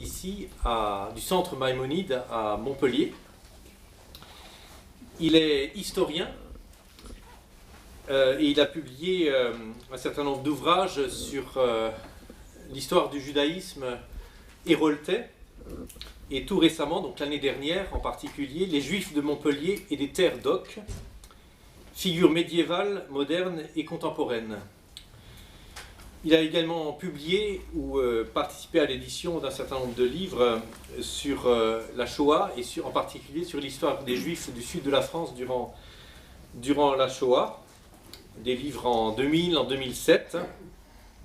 Ici, du centre Maïmonide à Montpellier. Il est historien et il a publié un certain nombre d'ouvrages sur l'histoire du judaïsme héroltais et tout récemment, donc l'année dernière en particulier, les Juifs de Montpellier et des terres d'Oc, figures médiévales, modernes et contemporaines. Il a également publié ou participé à l'édition d'un certain nombre de livres sur la Shoah et en particulier sur l'histoire des Juifs du sud de la France durant la Shoah. Des livres en 2000, en 2007.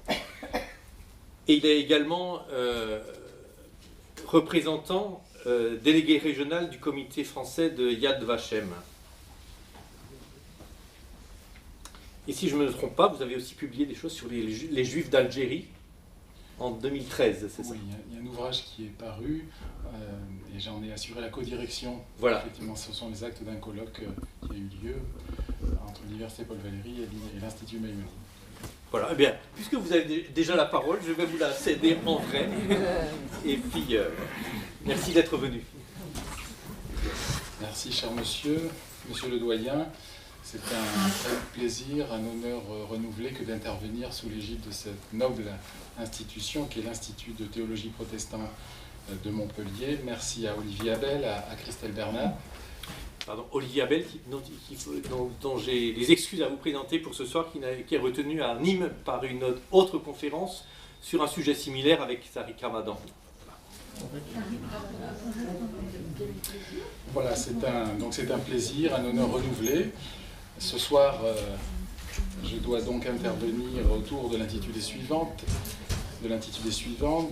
Et il est également représentant délégué régional du comité français de Yad Vashem. Et si je ne me trompe pas, vous avez aussi publié des choses sur les Juifs d'Algérie en 2013, c'est ça? Oui, il y a un ouvrage qui est paru et j'en ai assuré la codirection. Voilà. Effectivement, ce sont les actes d'un colloque qui a eu lieu entre l'Université Paul Valéry et l'Institut Maïmonide. Voilà, eh bien, puisque vous avez déjà la parole, je vais vous la céder en vrai. Et puis, merci d'être venu. Merci, cher monsieur le doyen. C'est un vrai plaisir, un honneur renouvelé que d'intervenir sous l'égide de cette noble institution qui est l'Institut de théologie protestante de Montpellier. Merci à Olivier Abel, à Christelle Bernard. Pardon, Olivier Abel, dont j'ai des excuses à vous présenter pour ce soir, qui est retenu à Nîmes par une autre conférence sur un sujet similaire avec Tariq Ramadan. Voilà, c'est un plaisir, un honneur renouvelé. Ce soir, je dois donc intervenir autour de l'intitulé suivant,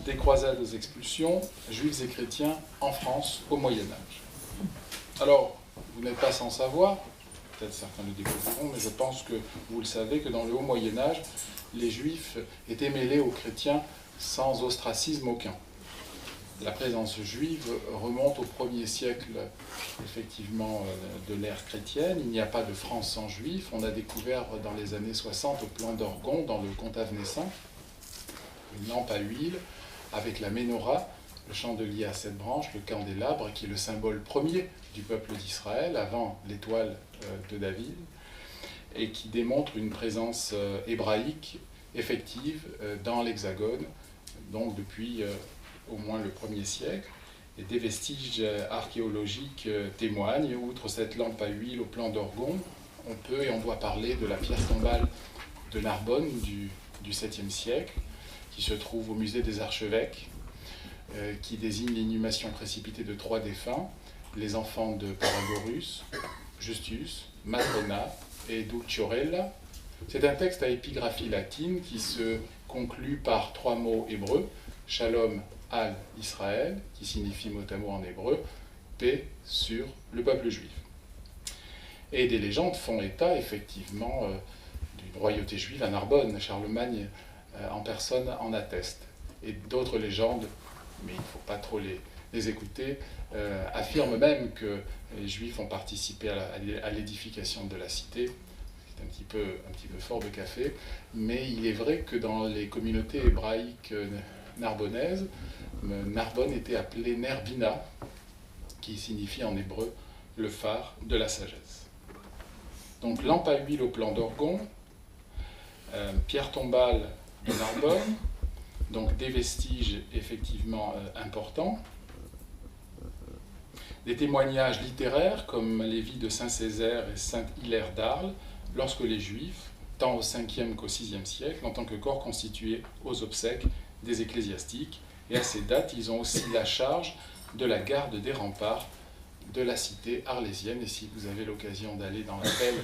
des croisades aux expulsions, juifs et chrétiens en France au Moyen-Âge. Alors, vous n'êtes pas sans savoir, peut-être certains le découvriront, mais je pense que vous le savez, que dans le haut Moyen-Âge, les juifs étaient mêlés aux chrétiens sans ostracisme aucun. La présence juive remonte au 1er siècle, effectivement, de l'ère chrétienne. Il n'y a pas de France sans juifs. On a découvert dans les années 60, au plan d'Orgon, dans le comte Naissant, une lampe à huile avec la menorah, le chandelier à 7 branches, le candélabre, qui est le symbole premier du peuple d'Israël, avant l'étoile de David, et qui démontre une présence hébraïque effective dans l'Hexagone, donc depuis au moins le 1er siècle. Et des vestiges archéologiques témoignent. Outre cette lampe à huile au plan d'Orgon, on peut et on doit parler de la pierre tombale de Narbonne du 7e siècle, qui se trouve au musée des Archevêques, qui désigne l'inhumation précipitée de 3 défunts, les enfants de Paragorus, Justus, Matrona et Dulciorella. C'est un texte à épigraphie latine qui se conclut par 3 mots hébreux, Shalom al Israël, qui signifie mot à mot en hébreu, paix sur le peuple juif. Et des légendes font état, effectivement, d'une royauté juive à Narbonne. Charlemagne en personne en atteste. Et d'autres légendes, mais il ne faut pas trop les écouter, affirment même que les Juifs ont participé à l'édification de la cité. C'est un petit peu fort de café, mais il est vrai que dans les communautés hébraïques narbonnaises, Narbonne était appelée Nerbina, qui signifie en hébreu le phare de la sagesse. Donc lampe à huile au plan d'Orgon, pierre tombale de Narbonne, donc des vestiges effectivement importants, des témoignages littéraires comme les vies de Saint-Césaire et Saint-Hilaire d'Arles, lorsque les Juifs, tant au 5e qu'au 6e siècle, en tant que corps constitué aux obsèques des ecclésiastiques, et à ces dates, ils ont aussi la charge de la garde des remparts de la cité arlésienne. Et si vous avez l'occasion d'aller dans la belle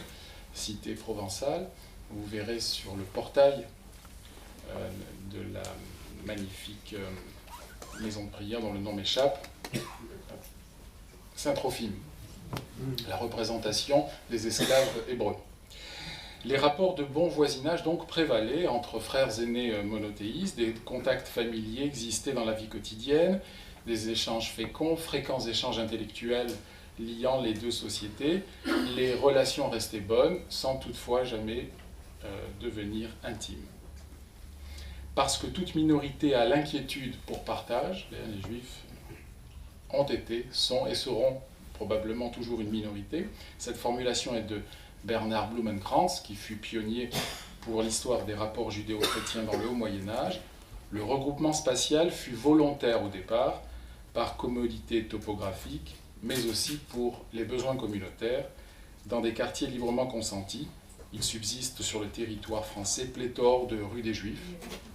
cité provençale, vous verrez sur le portail de la magnifique maison de prière dont le nom m'échappe, Saint-Trophime, la représentation des esclaves hébreux. Les rapports de bon voisinage donc prévalaient entre frères aînés monothéistes, des contacts familiers existaient dans la vie quotidienne, des échanges féconds, fréquents échanges intellectuels liant les deux sociétés, les relations restaient bonnes sans toutefois jamais devenir intimes. parce que toute minorité a l'inquiétude pour partage, les Juifs ont été, sont et seront probablement toujours une minorité. Cette formulation est de Bernard Blumenkrantz, qui fut pionnier pour l'histoire des rapports judéo-chrétiens dans le Haut Moyen-Âge. Le regroupement spatial fut volontaire au départ, par commodité topographique, mais aussi pour les besoins communautaires, dans des quartiers librement consentis. Il subsiste sur le territoire français pléthore de rues des Juifs,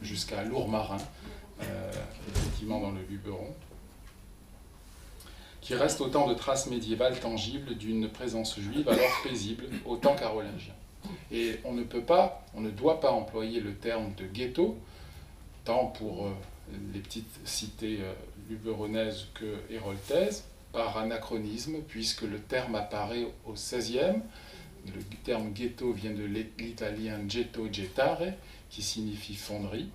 jusqu'à Lourmarin, effectivement dans le Luberon, qui reste autant de traces médiévales tangibles d'une présence juive alors paisible au temps carolingien. Et on ne doit pas employer le terme de ghetto, tant pour les petites cités luberonaises que héroltaises, par anachronisme, puisque le terme apparaît au XVIe. Le terme ghetto vient de l'italien getto gettare, qui signifie fonderie.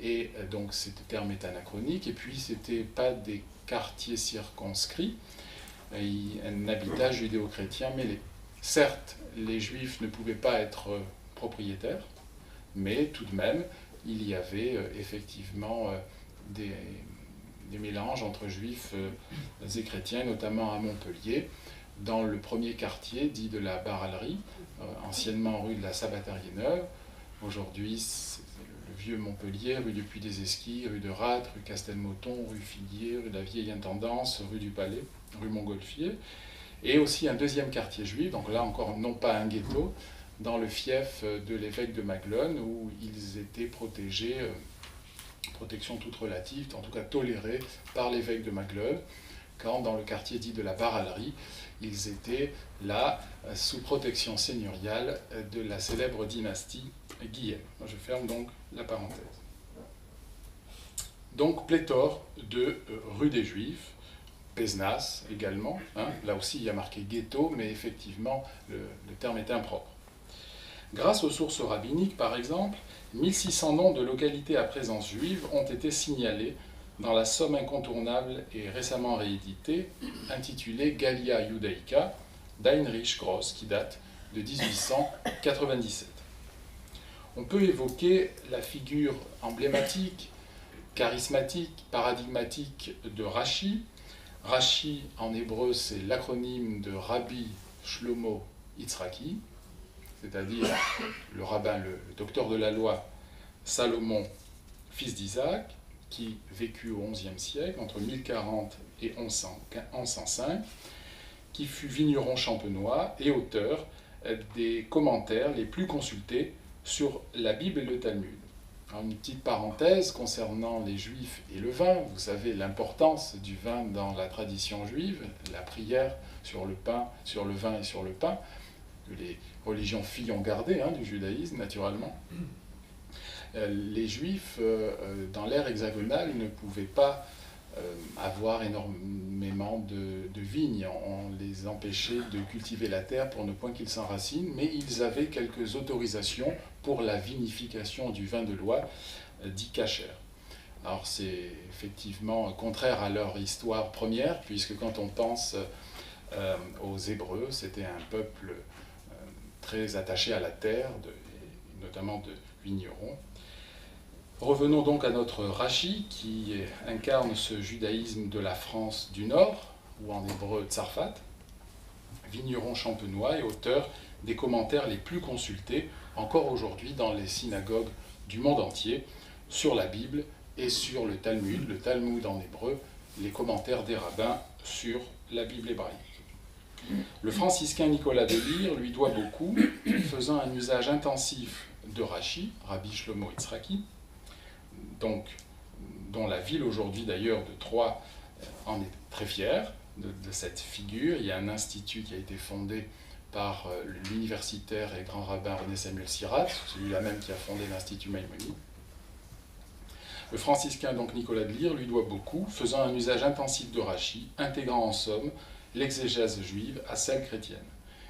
Et donc ce terme est anachronique. Et puis ce n'était pas des quartiers circonscrits, un habitat judéo-chrétien mêlé. Certes, les Juifs ne pouvaient pas être propriétaires, mais tout de même, il y avait effectivement des mélanges entre Juifs et chrétiens, notamment à Montpellier, dans le premier quartier dit de la Baralerie, anciennement rue de la Sabbatariée-Neuve. Aujourd'hui, c'est le vieux Montpellier, rue du Puy des Esquilles, rue de Ratte, rue Castelmoton, rue Figuier, rue de la Vieille Intendance, rue du Palais, rue Montgolfier. Et aussi un deuxième quartier juif, donc là encore non pas un ghetto, dans le fief de l'évêque de Maglone, où ils étaient protégés, protection toute relative, en tout cas tolérés par l'évêque de Maglone, quand dans le quartier dit de la Baralerie, ils étaient là sous protection seigneuriale de la célèbre dynastie Guillaume. Je ferme donc la parenthèse. Donc pléthore de rues des Juifs, Pézenas également, hein. Là aussi il y a marqué ghetto, mais effectivement le terme est impropre. Grâce aux sources rabbiniques, par exemple, 1600 noms de localités à présence juive ont été signalés dans la somme incontournable et récemment rééditée, intitulée Gallia Judaica, d'Heinrich Gross, qui date de 1897. On peut évoquer la figure emblématique, charismatique, paradigmatique de Rashi. Rashi, en hébreu, c'est l'acronyme de Rabbi Shlomo Yitzhaki, c'est-à-dire le rabbin, le docteur de la loi Salomon, fils d'Isaac, qui vécut au XIe siècle, entre 1040 et 1105, qui fut vigneron champenois et auteur des commentaires les plus consultés sur la Bible et le Talmud. Alors, une petite parenthèse concernant les Juifs et le vin. Vous savez l'importance du vin dans la tradition juive, la prière sur le pain, sur le vin et sur le pain, que les religions filles ont gardé du judaïsme, naturellement. Les Juifs, dans l'ère hexagonale, ne pouvaient pas avoir énormément de vignes. On les empêchait de cultiver la terre pour ne point qu'ils s'enracinent, mais ils avaient quelques autorisations pour la vinification du vin de loi, dit kasher. Alors c'est effectivement contraire à leur histoire première, puisque quand on pense aux Hébreux, c'était un peuple très attaché à la terre, notamment de vignerons. Revenons donc à notre Rashi, qui incarne ce judaïsme de la France du Nord, ou en hébreu Tsarfat, vigneron champenois et auteur des commentaires les plus consultés encore aujourd'hui dans les synagogues du monde entier sur la Bible et sur le Talmud en hébreu, les commentaires des rabbins sur la Bible hébraïque. Le franciscain Nicolas de Lyre lui doit beaucoup, faisant un usage intensif de Rashi, Rabbi Shlomo Yitzhaki, donc, dont la ville aujourd'hui d'ailleurs de Troyes en est très fière de cette figure. Il y a un institut qui a été fondé par l'universitaire et grand rabbin René Samuel Sirat, celui-là même qui a fondé l'Institut Maïmonide. Le franciscain donc Nicolas de Lyre lui doit beaucoup, faisant un usage intensif de Rashi, intégrant en somme l'exégèse juive à celle chrétienne.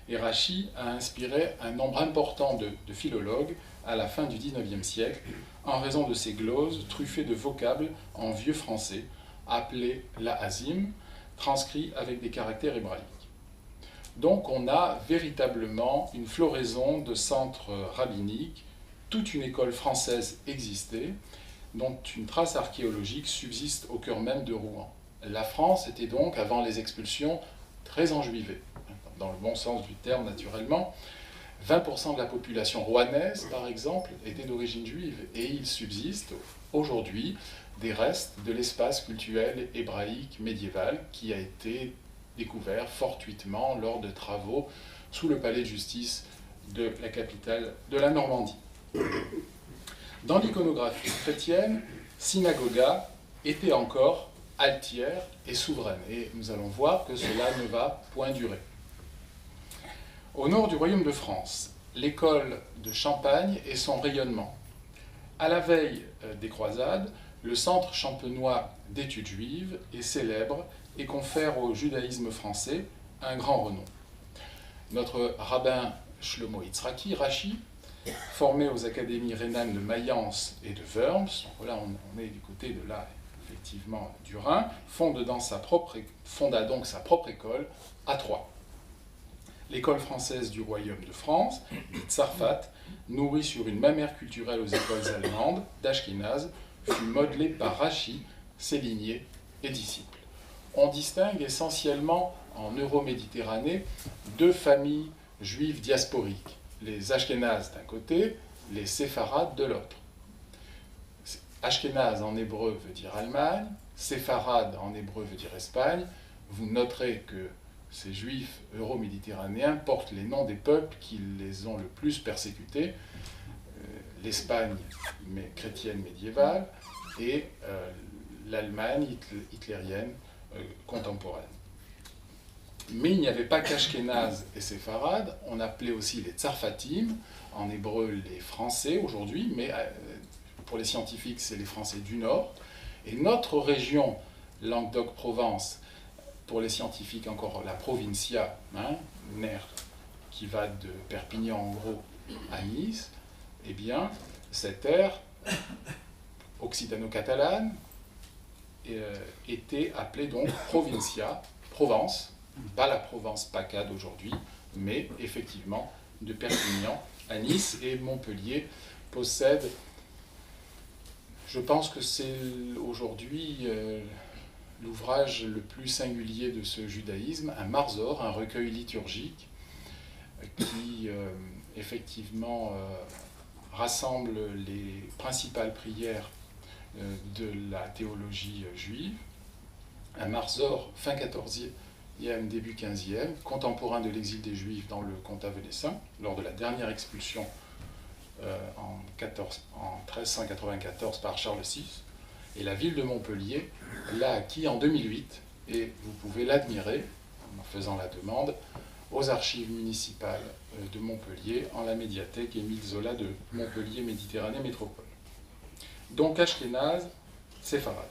Et Rashi a inspiré un nombre important de philologues à la fin du XIXe siècle, en raison de ses gloses truffées de vocables en vieux français, appelés l'ahazim, transcrits avec des caractères hébraïques. Donc on a véritablement une floraison de centres rabbiniques toute une école française existait, dont une trace archéologique subsiste au cœur même de Rouen. La France était donc, avant les expulsions, très enjuivée, dans le bon sens du terme naturellement. 20% de la population rouennaise, par exemple, était d'origine juive, et il subsiste aujourd'hui des restes de l'espace cultuel hébraïque médiéval qui a été découvert fortuitement lors de travaux sous le palais de justice de la capitale de la Normandie. Dans l'iconographie chrétienne, synagoga était encore altière et souveraine, et nous allons voir que cela ne va point durer. Au nord du royaume de France, l'école de Champagne et son rayonnement. À la veille des croisades, le Centre champenois d'études juives est célèbre et confère au judaïsme français un grand renom. Notre rabbin Shlomo Yitzhaki, Rashi, formé aux académies rhénanes de Mayence et de Worms, voilà, on est du côté de là, effectivement, du Rhin, fonda donc sa propre école à Troyes. L'école française du royaume de France, Tsarfat, nourrie sur une mammaire culturelle aux écoles allemandes d'Ashkénaz, fut modelée par Rashi, ses lignées et disciples. On distingue essentiellement en Euroméditerranée deux familles juives diasporiques, les Ashkénazes d'un côté, les Séfarades de l'autre. Ashkénaz en hébreu veut dire Allemagne, Séfarade en hébreu veut dire Espagne. Vous noterez que ces juifs euro-méditerranéens portent les noms des peuples qui les ont le plus persécutés, l'Espagne chrétienne médiévale et l'Allemagne hitlérienne contemporaine. Mais il n'y avait pas qu'Ashkénaz et Séfarades, on appelait aussi les Tsarfatim, en hébreu les Français aujourd'hui, mais pour les scientifiques c'est les Français du Nord. Et notre région, Languedoc-Provence, pour les scientifiques encore la Provincia, nerf, qui va de Perpignan en gros à Nice, eh bien cette aire occitano-catalane était appelée donc Provincia, Provence, pas la Provence PACA d'aujourd'hui, mais effectivement de Perpignan à Nice, et Montpellier possède, je pense que c'est aujourd'hui l'ouvrage le plus singulier de ce judaïsme, un Marzor, un recueil liturgique qui effectivement rassemble les principales prières de la théologie juive, un Marzor fin 14e, début 15e, contemporain de l'exil des Juifs dans le Comtat venessin, lors de la dernière expulsion en 1394 par Charles VI, et la ville de Montpellier l'a acquis en 2008, et vous pouvez l'admirer, en faisant la demande, aux archives municipales de Montpellier, en la médiathèque Émile Zola de Montpellier Méditerranée Métropole. Donc Ashkénaz, Séfarade.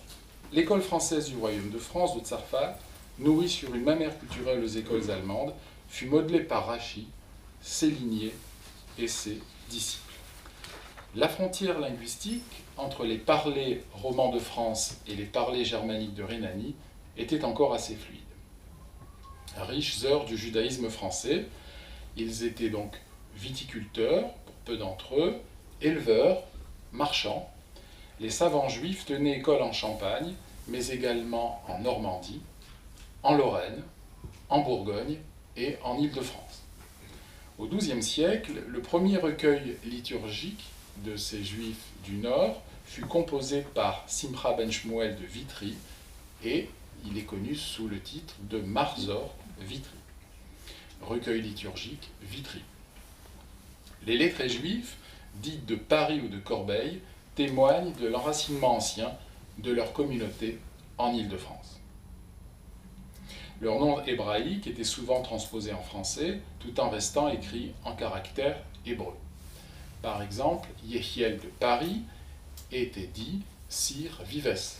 L'école française du royaume de France, de Tsarfat, nourrie sur une mammaire culturelle aux écoles allemandes, fut modelée par Rashi, ses lignées et ses disciples. La frontière linguistique entre les parlers romans de France et les parlers germaniques de Rhénanie était encore assez fluide. Riches heures du judaïsme français, ils étaient donc viticulteurs, pour peu d'entre eux, éleveurs, marchands. Les savants juifs tenaient école en Champagne, mais également en Normandie, en Lorraine, en Bourgogne et en Île-de-France. Au XIIe siècle, le premier recueil liturgique de ces juifs du Nord fut composé par Simcha ben Shmuel de Vitry, et il est connu sous le titre de Marzor Vitry. Recueil liturgique Vitry. Les lettrés juifs, dites de Paris ou de Corbeil, témoignent de l'enracinement ancien de leur communauté en Île-de-France. Leur nom hébraïque était souvent transposé en français, tout en restant écrit en caractères hébreux. Par exemple, Yehiel de Paris était dit Sir Vives.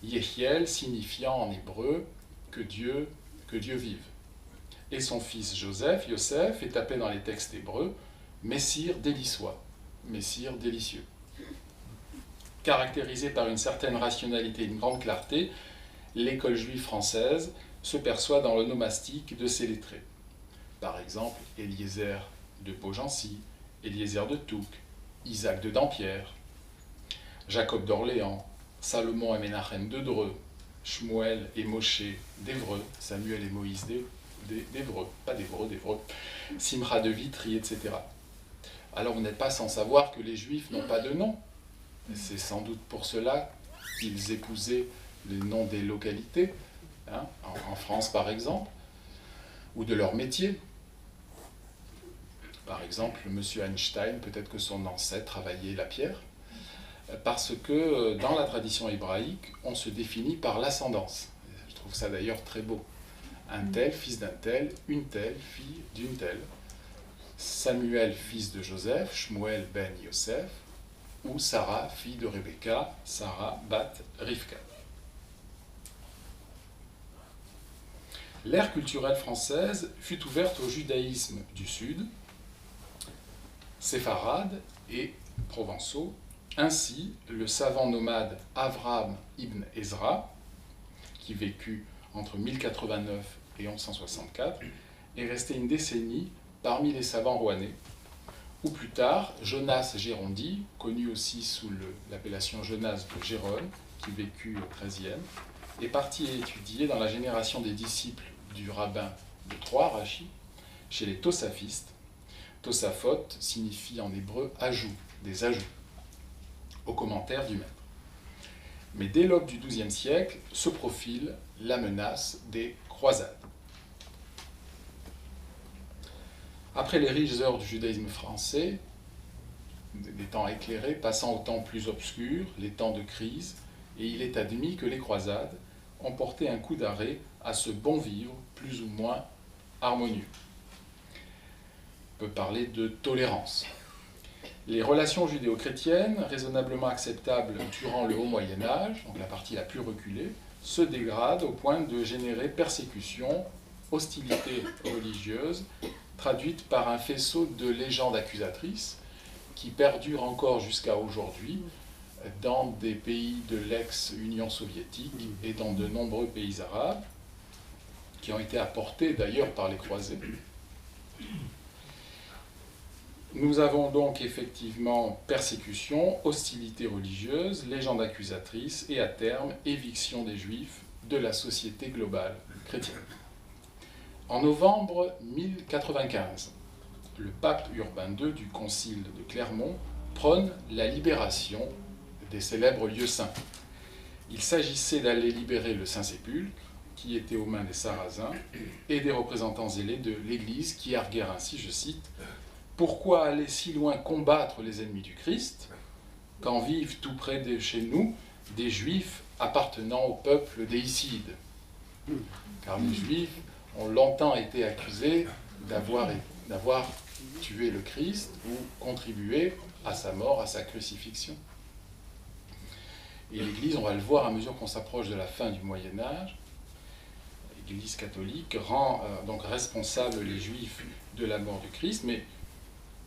Yehiel signifiant en hébreu que Dieu vive. Et son fils Joseph, Yosef, est appelé dans les textes hébreux Messire déliçois, Messire délicieux. Caractérisé par une certaine rationalité et une grande clarté, l'école juive française se perçoit dans l'onomastique de ses lettrés. Par exemple, Eliezer de Beaugency, Eliezer de Touques, Isaac de Dampierre, Jacob d'Orléans, Salomon et Ménachem de Dreux, Shmuel et Moshe d'Évreux, Samuel et Moïse d'Évreux, pas d'Évreux, Simra de Vitry, etc. Alors vous n'êtes pas sans savoir que les Juifs n'ont pas de nom. C'est sans doute pour cela qu'ils épousaient les noms des localités, hein, en France par exemple, ou de leur métier. Par exemple, M. Einstein, peut-être que son ancêtre travaillait la pierre, parce que dans la tradition hébraïque, on se définit par l'ascendance. Je trouve ça d'ailleurs très beau. Un tel, fils d'un tel, une telle, fille d'une telle. Samuel, fils de Joseph, Shmuel ben Yosef, ou Sarah, fille de Rebecca, Sarah bat Rivka. L'ère culturelle française fut ouverte au judaïsme du Sud, séfarades et provençaux. Ainsi, le savant nomade Avraham ibn Ezra, qui vécut entre 1089 et 1164, est resté une décennie parmi les savants rouennais, ou plus tard, Jonas Gérondi, connu aussi sous l'appellation Jonas de Gérone, qui vécut au XIIIe, est parti étudier dans la génération des disciples du rabbin de Troyes, Rachi, chez les Tosafistes. Tosafot signifie en hébreu ajout, des ajouts, aux commentaires du maître. Mais dès l'aube du XIIe siècle se profile la menace des croisades. Après les riches heures du judaïsme français, des temps éclairés passant aux temps plus obscurs, les temps de crise, et il est admis que les croisades ont porté un coup d'arrêt à ce bon vivre plus ou moins harmonieux. On peut parler de tolérance. Les relations judéo-chrétiennes, raisonnablement acceptables durant le Haut Moyen-Âge, donc la partie la plus reculée, se dégradent au point de générer persécutions, hostilités religieuses, traduites par un faisceau de légendes accusatrices qui perdurent encore jusqu'à aujourd'hui dans des pays de l'ex-Union soviétique et dans de nombreux pays arabes, qui ont été apportés d'ailleurs par les croisés. Nous avons donc effectivement persécution, hostilité religieuse, légende accusatrice et à terme éviction des Juifs de la société globale chrétienne. En novembre 1095, le pape Urbain II du concile de Clermont prône la libération des célèbres lieux saints. Il s'agissait d'aller libérer le Saint-Sépulcre, qui était aux mains des Sarrasins, et des représentants zélés de l'Église qui arguèrent ainsi, je cite, « Pourquoi aller si loin combattre les ennemis du Christ, quand vivent tout près de chez nous des Juifs appartenant au peuple déicide ?» Car les Juifs ont longtemps été accusés d'avoir tué le Christ ou contribué à sa mort, à sa crucifixion. Et l'Église, on va le voir à mesure qu'on s'approche de la fin du Moyen-Âge, l'Église catholique rend donc responsables les Juifs de la mort du Christ, mais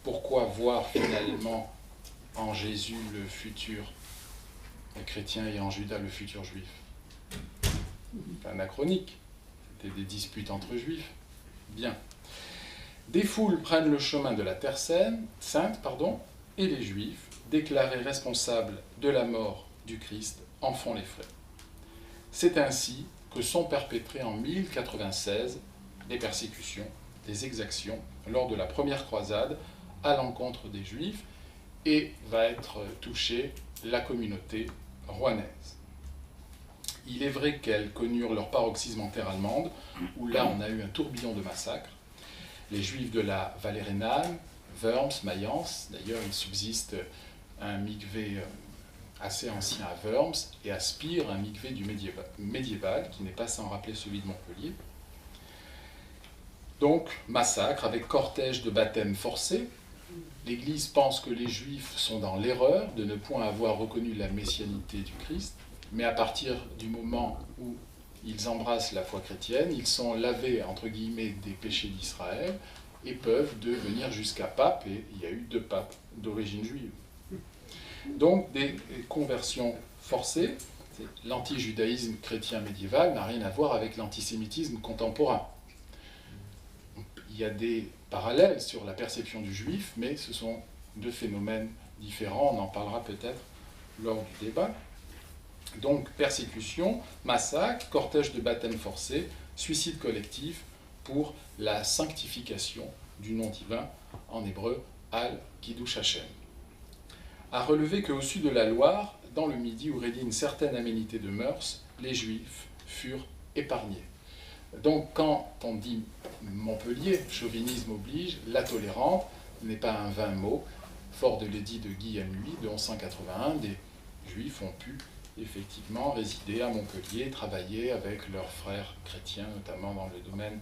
pourquoi voir finalement en Jésus le futur chrétien et en Judas le futur juif? C'est anachronique, c'était des disputes entre Juifs. Bien. Des foules prennent le chemin de la Terre sainte, et les Juifs, déclarés responsables de la mort du Christ, en font les frais. C'est ainsi que sont perpétrées en 1096 des persécutions, des exactions, lors de la première croisade à l'encontre des Juifs, et va être touchée la communauté rouennaise. Il est vrai qu'elles connurent leur paroxysme en terre allemande, où là on a eu un tourbillon de massacres. Les Juifs de la vallée rhénane, Worms, Mayence, d'ailleurs il subsiste un mikvé assez ancien à Worms, et à Spire, un mikvé du médiéval, qui n'est pas sans rappeler celui de Montpellier. Donc, massacre avec cortège de baptême forcés. L'Église pense que les Juifs sont dans l'erreur de ne point avoir reconnu la messianité du Christ, mais à partir du moment où ils embrassent la foi chrétienne, ils sont lavés, entre guillemets, des péchés d'Israël et peuvent devenir jusqu'à pape, et il y a eu 2 papes d'origine juive. Donc des conversions forcées. L'anti-judaïsme chrétien médiéval n'a rien à voir avec l'antisémitisme contemporain. Il y a des parallèles sur la perception du juif, mais ce sont 2 phénomènes différents, on en parlera peut-être lors du débat. Donc persécution, massacre, cortège de baptême forcé, suicide collectif pour la sanctification du nom divin, en hébreu Al-Kiddush Hashem. À relever qu'au sud de la Loire, dans le Midi où régnait une certaine aménité de mœurs, les Juifs furent épargnés. Donc quand on dit Montpellier, chauvinisme oblige, la tolérante n'est pas un vain mot. Fort de l'édit de Guillaume VIII de 1181, des Juifs ont pu effectivement résider à Montpellier, travailler avec leurs frères chrétiens, notamment dans le domaine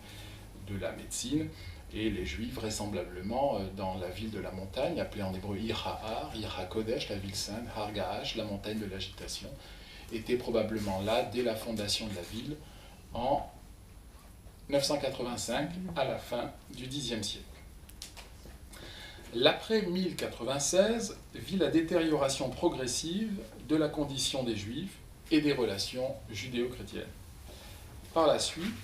de la médecine, et les Juifs, vraisemblablement, dans la ville de la montagne, appelée en hébreu Ir HaHar, Ir HaKodesh, la ville sainte, Har Gaash, la montagne de l'agitation, étaient probablement là dès la fondation de la ville en 985, à la fin du Xe siècle. L'après 1096 vit la détérioration progressive de la condition des Juifs et des relations judéo-chrétiennes. Par la suite,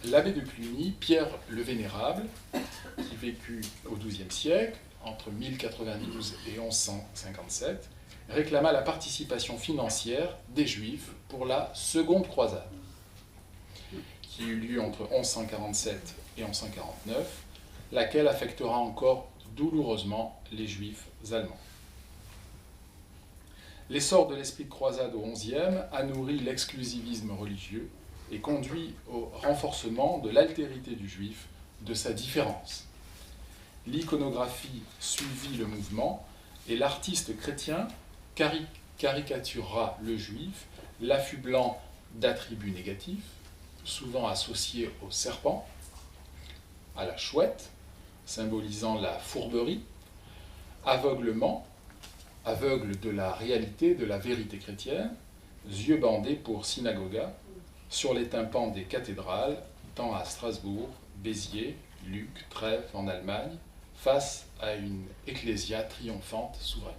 l'abbé de Cluny, Pierre le Vénérable, qui vécut au XIIe siècle, entre 1092 et 1157, réclama la participation financière des Juifs pour la Seconde Croisade, qui eut lieu entre 1147 et 1149, laquelle affectera encore douloureusement les Juifs allemands. L'essor de l'esprit de croisade au XIe a nourri l'exclusivisme religieux et conduit au renforcement de l'altérité du Juif, de sa différence. L'iconographie suivit le mouvement et l'artiste chrétien caricaturera le Juif, l'affublant d'attributs négatifs, souvent associés au serpent, à la chouette, symbolisant la fourberie, aveuglement, aveugle de la réalité, de la vérité chrétienne, yeux bandés pour synagoga, sur les tympans des cathédrales, tant à Strasbourg, Béziers, Lucques, Trèves en Allemagne, face à une ecclésia triomphante souveraine.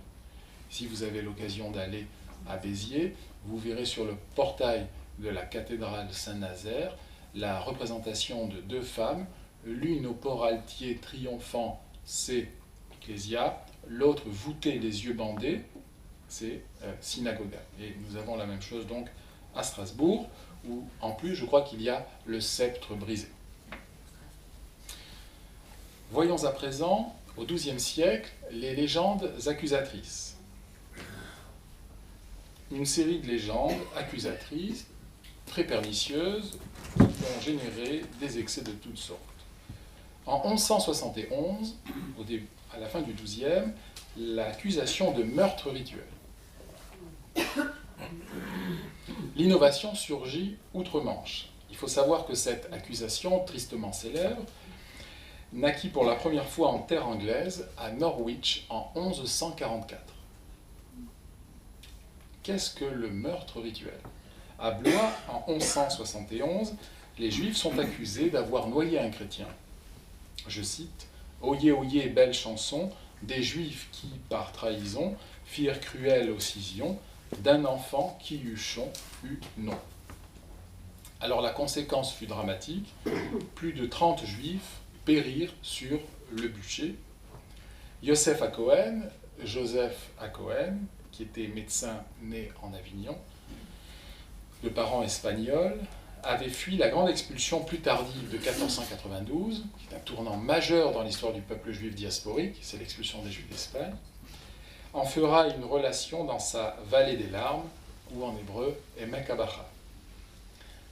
Si vous avez l'occasion d'aller à Béziers, vous verrez sur le portail de la cathédrale Saint-Nazaire la représentation de deux femmes, l'une au port altier triomphant, c'est ecclésia, l'autre voûtée, les yeux bandés, c'est synagoga. Et nous avons la même chose donc à Strasbourg, où en plus je crois qu'il y a le sceptre brisé. Voyons à présent, au XIIe siècle, les légendes accusatrices. Une série de légendes accusatrices, très pernicieuses, qui vont générer des excès de toutes sortes. En 1171, à la fin du XIIe, l'accusation de meurtre rituel. L'innovation surgit outre-Manche. Il faut savoir que cette accusation, tristement célèbre, naquit pour la première fois en terre anglaise, à Norwich, en 1144. Qu'est-ce que le meurtre rituel? À Blois, en 1171, les Juifs sont accusés d'avoir noyé un chrétien. Je cite, « Oyez, oyez, belle chanson, des Juifs qui, par trahison, firent cruelle occision, d'un enfant qui huchon eut non. » Alors la conséquence fut dramatique, plus de 30 Juifs périrent sur le bûcher. Joseph à Cohen, qui était médecin né en Avignon, de parents espagnols, avait fui la grande expulsion plus tardive de 1492, qui est un tournant majeur dans l'histoire du peuple juif diasporique, c'est l'expulsion des Juifs d'Espagne, en fera une relation dans sa vallée des larmes, ou en hébreu, Emek Abacha.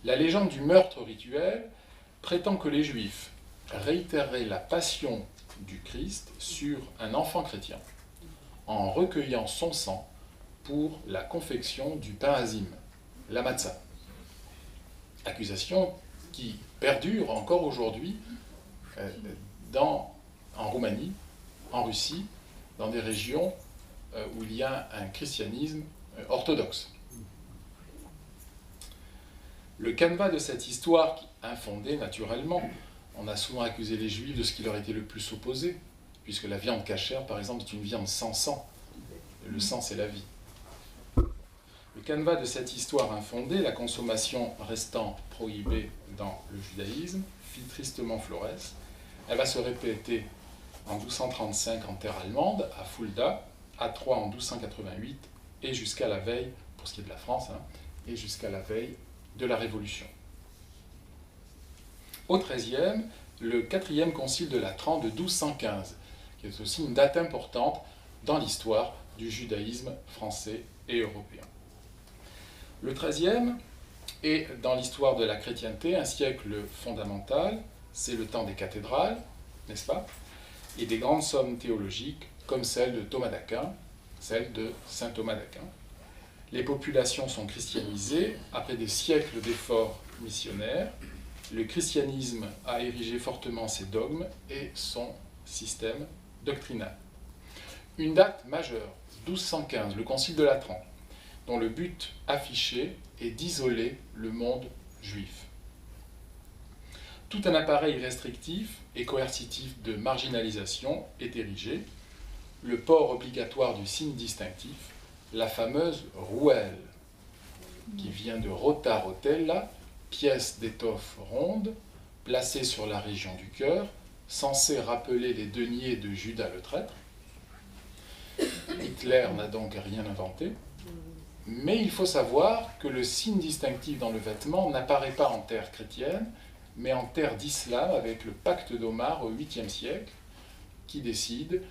La légende du meurtre rituel prétend que les Juifs réitéreraient la passion du Christ sur un enfant chrétien, en recueillant son sang pour la confection du pain azim, la matzah. Accusation qui perdure encore aujourd'hui en Roumanie, en Russie, dans des régions où il y a un christianisme orthodoxe. Le canevas de cette histoire infondée, naturellement, on a souvent accusé les Juifs de ce qui leur était le plus opposé, puisque la viande cachère, par exemple, est une viande sans sang. Le sang, c'est la vie. Le canevas de cette histoire infondée, la consommation restant prohibée dans le judaïsme, fit tristement Florès. Elle va se répéter en 1235 en terre allemande, à Fulda, à Troyes en 1288 et jusqu'à la veille, pour ce qui est de la France, et jusqu'à la veille de la Révolution. Au XIIIe, le 4e concile de Latran de 1215, qui est aussi une date importante dans l'histoire du judaïsme français et européen. Le XIIIe est, dans l'histoire de la chrétienté, un siècle fondamental. C'est le temps des cathédrales, n'est-ce pas, et des grandes sommes théologiques, comme celle de Thomas d'Aquin, celle de saint Thomas d'Aquin. Les populations sont christianisées après des siècles d'efforts missionnaires. Le christianisme a érigé fortement ses dogmes et son système doctrinal. Une date majeure, 1215, le concile de Latran, dont le but affiché est d'isoler le monde juif. Tout un appareil restrictif et coercitif de marginalisation est érigé, le port obligatoire du signe distinctif, la fameuse rouelle, qui vient de rota rotella, pièce d'étoffe ronde, placée sur la région du cœur, censée rappeler les deniers de Judas le traître. Hitler n'a donc rien inventé, mais il faut savoir que le signe distinctif dans le vêtement n'apparaît pas en terre chrétienne, mais en terre d'islam avec le pacte d'Omar au 8e siècle, qui décide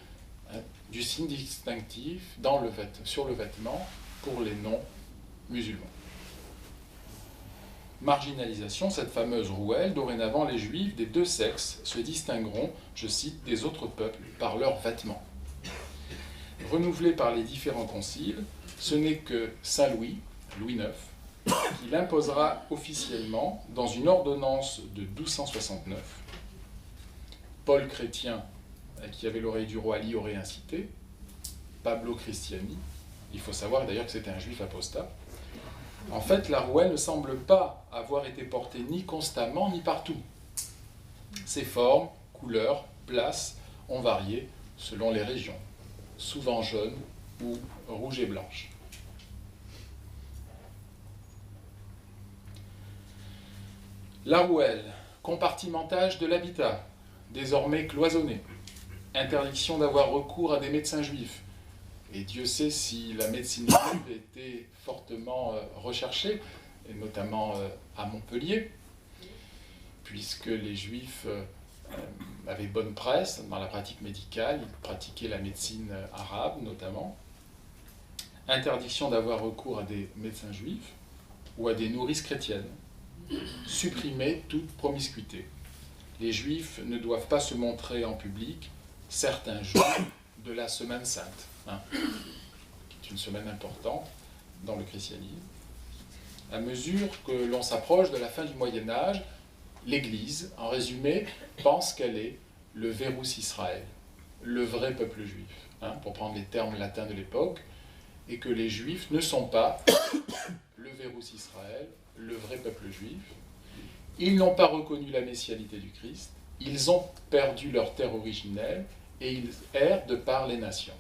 du signe distinctif sur le vêtement pour les non-musulmans. Marginalisation, cette fameuse rouelle, dorénavant les juifs des deux sexes se distingueront, je cite, des autres peuples par leurs vêtements. Renouvelé par les différents conciles, ce n'est que Saint Louis, Louis IX, qui l'imposera officiellement dans une ordonnance de 1269. Paul Chrétien, qui avait l'oreille du roi, l'y aurait incité. Pablo Cristiani, il faut savoir d'ailleurs que c'était un juif apostat. En fait, la rouelle ne semble pas avoir été portée ni constamment ni partout. Ses formes, couleurs, places ont varié selon les régions, souvent jaunes ou rouges et blanches. La rouelle, compartimentage de l'habitat, désormais cloisonné, interdiction d'avoir recours à des médecins juifs. Et Dieu sait si la médecine juive était fortement recherchée, et notamment à Montpellier, puisque les juifs avaient bonne presse dans la pratique médicale, ils pratiquaient la médecine arabe notamment. Interdiction d'avoir recours à des médecins juifs ou à des nourrices chrétiennes. Supprimer toute promiscuité. Les juifs ne doivent pas se montrer en public certains jours de la semaine sainte, qui est une semaine importante dans le christianisme. À mesure que l'on s'approche de la fin du Moyen-Âge, l'Église, en résumé, pense qu'elle est le Verus Israël, le vrai peuple juif, pour prendre les termes latins de l'époque, et que les Juifs ne sont pas le Verus Israël, le vrai peuple juif. Ils n'ont pas reconnu la messialité du Christ, ils ont perdu leur terre originelle et ils errent de par les nations.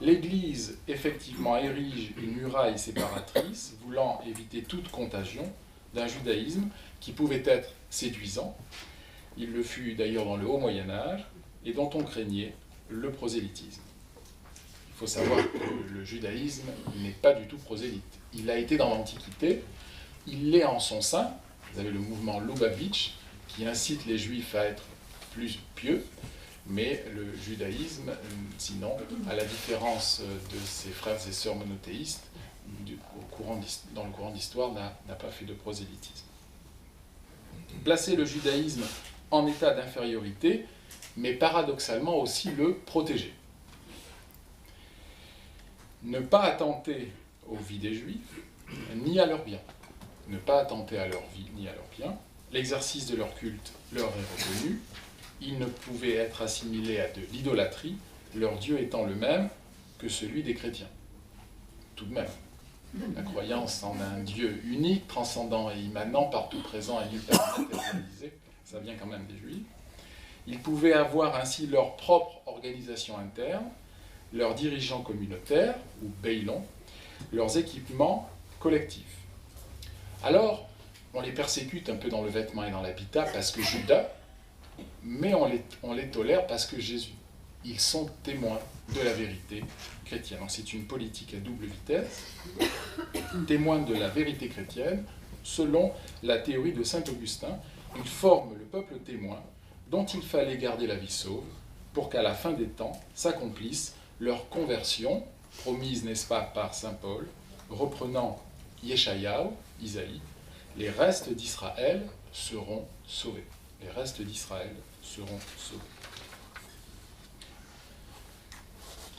L'Église, effectivement, érige une muraille séparatrice, voulant éviter toute contagion d'un judaïsme qui pouvait être séduisant. Il le fut d'ailleurs dans le Haut Moyen-Âge et dont on craignait le prosélytisme. Il faut savoir que le judaïsme n'est pas du tout prosélyte. Il a été dans l'Antiquité, il l'est en son sein. Vous avez le mouvement Lubavitch qui incite les Juifs à être plus pieux, mais le judaïsme, sinon, à la différence de ses frères et sœurs monothéistes, dans le courant de l'histoire, n'a pas fait de prosélytisme. Placer le judaïsme en état d'infériorité, mais paradoxalement aussi le protéger. Ne pas attenter aux vies des Juifs, ni à leurs biens. Ne pas attenter à leur vie, ni à leurs biens. L'exercice de leur culte leur est reconnu. Ils ne pouvaient être assimilés à de l'idolâtrie, leur Dieu étant le même que celui des chrétiens. Tout de même, la croyance en un Dieu unique, transcendant et immanent, partout présent et nulle part matérialisé, ça vient quand même des Juifs. Ils pouvaient avoir ainsi leur propre organisation interne, leurs dirigeants communautaires, ou beilons, leurs équipements collectifs. Alors, on les persécute un peu dans le vêtement et dans l'habitat parce que Judas, mais on les tolère parce que Jésus. ils sont témoins de la vérité chrétienne. Donc c'est une politique à double vitesse, témoins de la vérité chrétienne, selon la théorie de saint Augustin. Ils forment le peuple témoin dont il fallait garder la vie sauve pour qu'à la fin des temps s'accomplisse leur conversion, promise, n'est-ce pas, par saint Paul, reprenant Yeshayahu, Isaïe, les restes d'Israël seront sauvés. Les restes d'Israël seront sauvés.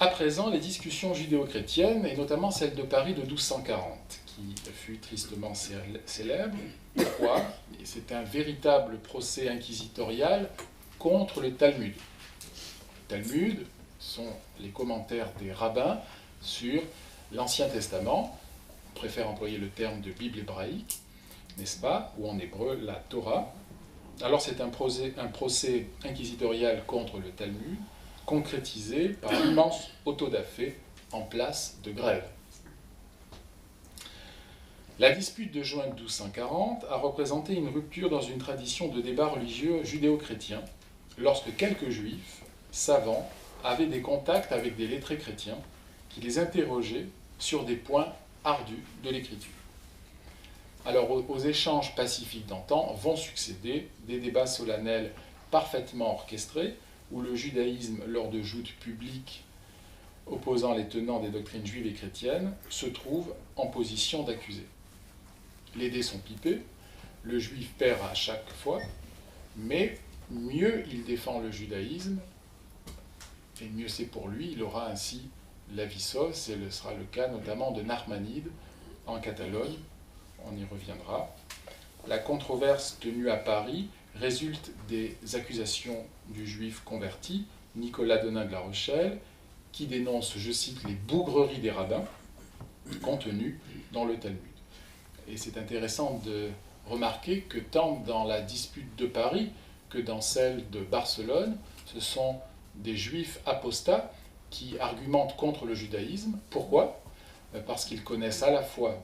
À présent, les discussions judéo-chrétiennes, et notamment celle de Paris de 1240, qui fut tristement célèbre. Pourquoi? C'est un véritable procès inquisitorial contre le Talmud. Le Talmud sont les commentaires des rabbins sur l'Ancien Testament. On préfère employer le terme de Bible hébraïque, n'est-ce pas? Ou en hébreu, la Torah. Alors c'est un procès inquisitorial contre le Talmud, concrétisé par l'immense auto-da-fé en place de grève. La dispute de juin 1240 a représenté une rupture dans une tradition de débat religieux judéo-chrétien, lorsque quelques juifs, savants, avaient des contacts avec des lettrés chrétiens qui les interrogeaient sur des points ardus de l'écriture. Alors aux échanges pacifiques d'antan vont succéder des débats solennels parfaitement orchestrés, où le judaïsme, lors de joutes publiques opposant les tenants des doctrines juives et chrétiennes, se trouve en position d'accusé. Les dés sont pipés, le juif perd à chaque fois, mais mieux il défend le judaïsme, et mieux c'est pour lui, il aura ainsi la vie sauve. Ce sera le cas notamment de Narmanide en Catalogne, on y reviendra. La controverse tenue à Paris résulte des accusations du juif converti, Nicolas Donin de La Rochelle, qui dénonce, je cite, les bougreries des rabbins contenues dans le Talmud. Et c'est intéressant de remarquer que tant dans la dispute de Paris que dans celle de Barcelone, ce sont des juifs apostats qui argumentent contre le judaïsme. Pourquoi? Parce qu'ils connaissent à la fois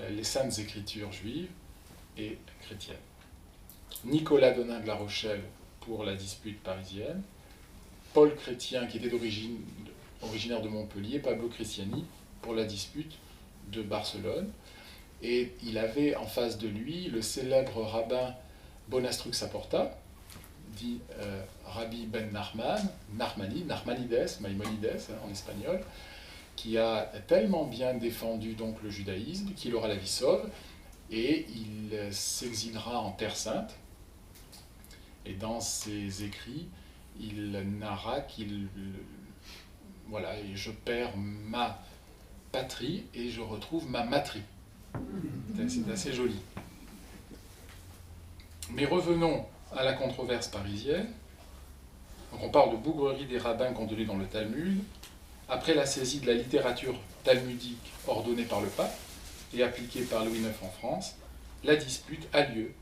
les saintes écritures juives et chrétiennes. Nicolas Donin de La Rochelle pour la dispute parisienne, Paul Chrétien, qui était originaire de Montpellier, Pablo Cristiani, pour la dispute de Barcelone. Et il avait en face de lui le célèbre rabbin Bonastrux Saporta, dit Rabbi Ben Narmanides, Maimonides en espagnol, qui a tellement bien défendu donc le judaïsme qu'il aura la vie sauve, et il s'exilera en Terre Sainte. Et dans ses écrits, il narra qu'il voilà, et je perds ma patrie et je retrouve ma matrie. C'est assez joli. Mais revenons à la controverse parisienne. Donc on parle de bougrerie des rabbins contenus dans le Talmud. Après la saisie de la littérature talmudique ordonnée par le pape et appliquée par Louis IX en France, la dispute a lieu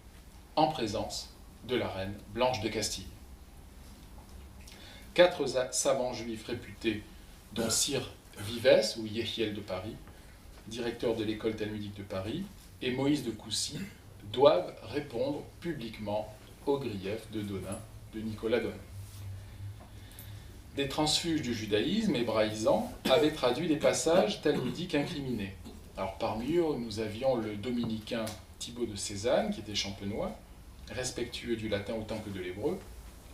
en présence de la reine Blanche de Castille. 4 savants juifs réputés, dont Sir Vives ou Yehiel de Paris, directeur de l'école talmudique de Paris, et Moïse de Coucy, doivent répondre publiquement aux griefs de Donin, de Nicolas Donin. Des transfuges du judaïsme hébraïsant avaient traduit les passages talmudiques incriminés. Alors parmi eux, nous avions le dominicain Thibaut de Cézanne, qui était champenois, respectueux du latin autant que de l'hébreu,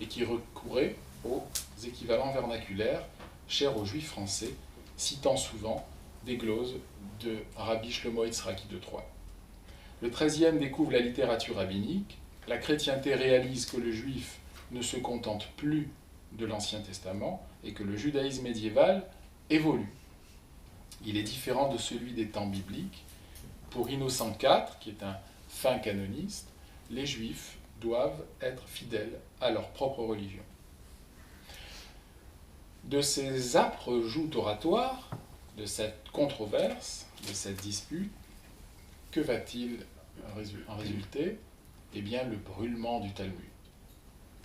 et qui recourait aux équivalents vernaculaires chers aux juifs français, citant souvent des gloses de Rabbi Shlomo Yitzhaki de Troyes. Le XIIIe découvre la littérature rabbinique, la chrétienté réalise que le juif ne se contente plus de l'Ancien Testament et que le judaïsme médiéval évolue. Il est différent de celui des temps bibliques. Pour Innocent IV, qui est un fin canoniste, les juifs doivent être fidèles à leur propre religion. De ces âpres joutes oratoires, de cette controverse, de cette dispute, que va-t-il en résulter? Eh bien, le brûlement du Talmud.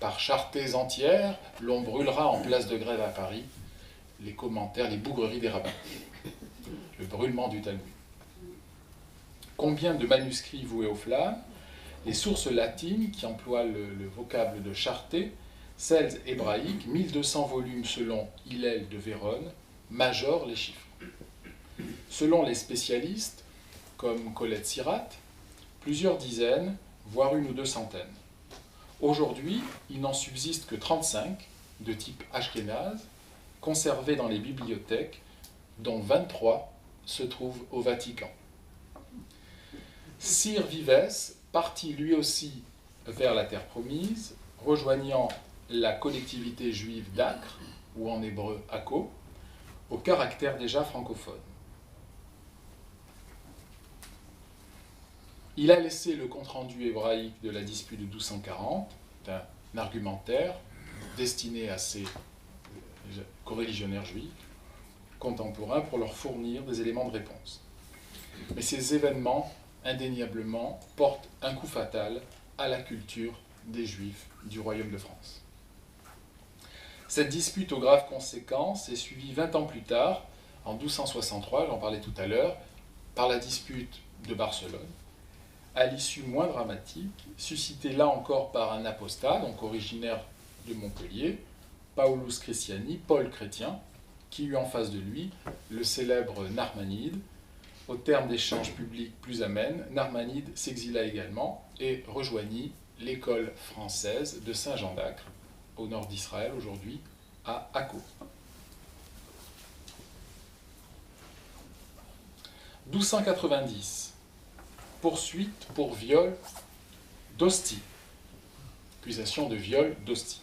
Par charretées entières, l'on brûlera en place de grève à Paris les commentaires, les bougreries des rabbins. Le brûlement du Talmud. Combien de manuscrits voués aux flammes? Les sources latines, qui emploient le vocable de charreté, celles hébraïques, 1200 volumes selon Hillel de Vérone, majorent les chiffres. Selon les spécialistes, comme Colette Sirat, plusieurs dizaines, voire une ou deux centaines. Aujourd'hui, il n'en subsiste que 35, de type ashkénaze, conservés dans les bibliothèques, dont 23 se trouvent au Vatican. Sir Vives partit lui aussi vers la terre promise, rejoignant la collectivité juive d'Acre, ou en hébreu Akko, au caractère déjà francophone. Il a laissé le compte-rendu hébraïque de la dispute de 1240, un argumentaire destiné à ses coreligionnaires juifs contemporains pour leur fournir des éléments de réponse. Mais ces événements, indéniablement, portent un coup fatal à la culture des Juifs du Royaume de France. Cette dispute aux graves conséquences est suivie 20 ans plus tard, en 1263, j'en parlais tout à l'heure, par la dispute de Barcelone, à l'issue moins dramatique, suscitée là encore par un apostat, donc originaire de Montpellier, Paulus Christiani, Paul Chrétien, qui eut en face de lui le célèbre Narmanide. Au terme d'échanges publics plus amènes, Narmanide s'exila également et rejoignit l'école française de Saint-Jean d'Acre, au nord d'Israël aujourd'hui, à Akko. 1290, poursuite pour viol d'Ostie, accusation de viol d'Ostie.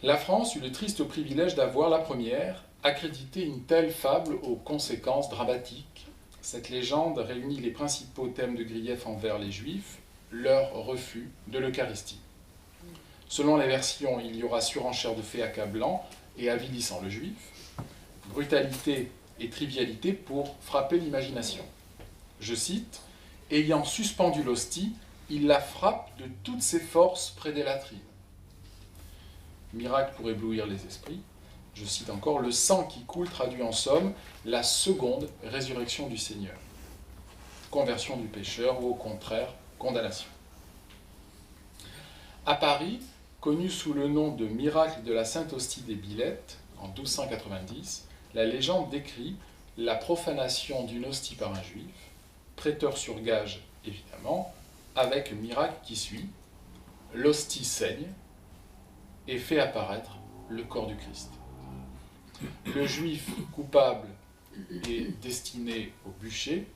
La France eut le triste privilège d'avoir la première accrédité une telle fable aux conséquences dramatiques. Cette légende réunit les principaux thèmes de grief envers les Juifs, leur refus de l'Eucharistie. Selon les versions, il y aura surenchère de faits accablant et avilissant le Juif, brutalité et trivialité pour frapper l'imagination. Je cite, « Ayant suspendu l'hostie, il la frappe de toutes ses forces près des latrines. » Miracle pour éblouir les esprits. Je cite encore, « Le sang qui coule traduit en somme la seconde résurrection du Seigneur. Conversion du pécheur ou au contraire, condamnation. » À Paris, connu sous le nom de miracle de la Sainte Hostie des Billettes, en 1290, la légende décrit la profanation d'une hostie par un juif, prêteur sur gage évidemment, avec le miracle qui suit, l'hostie saigne et fait apparaître le corps du Christ. Le juif coupable est destiné au bûcher,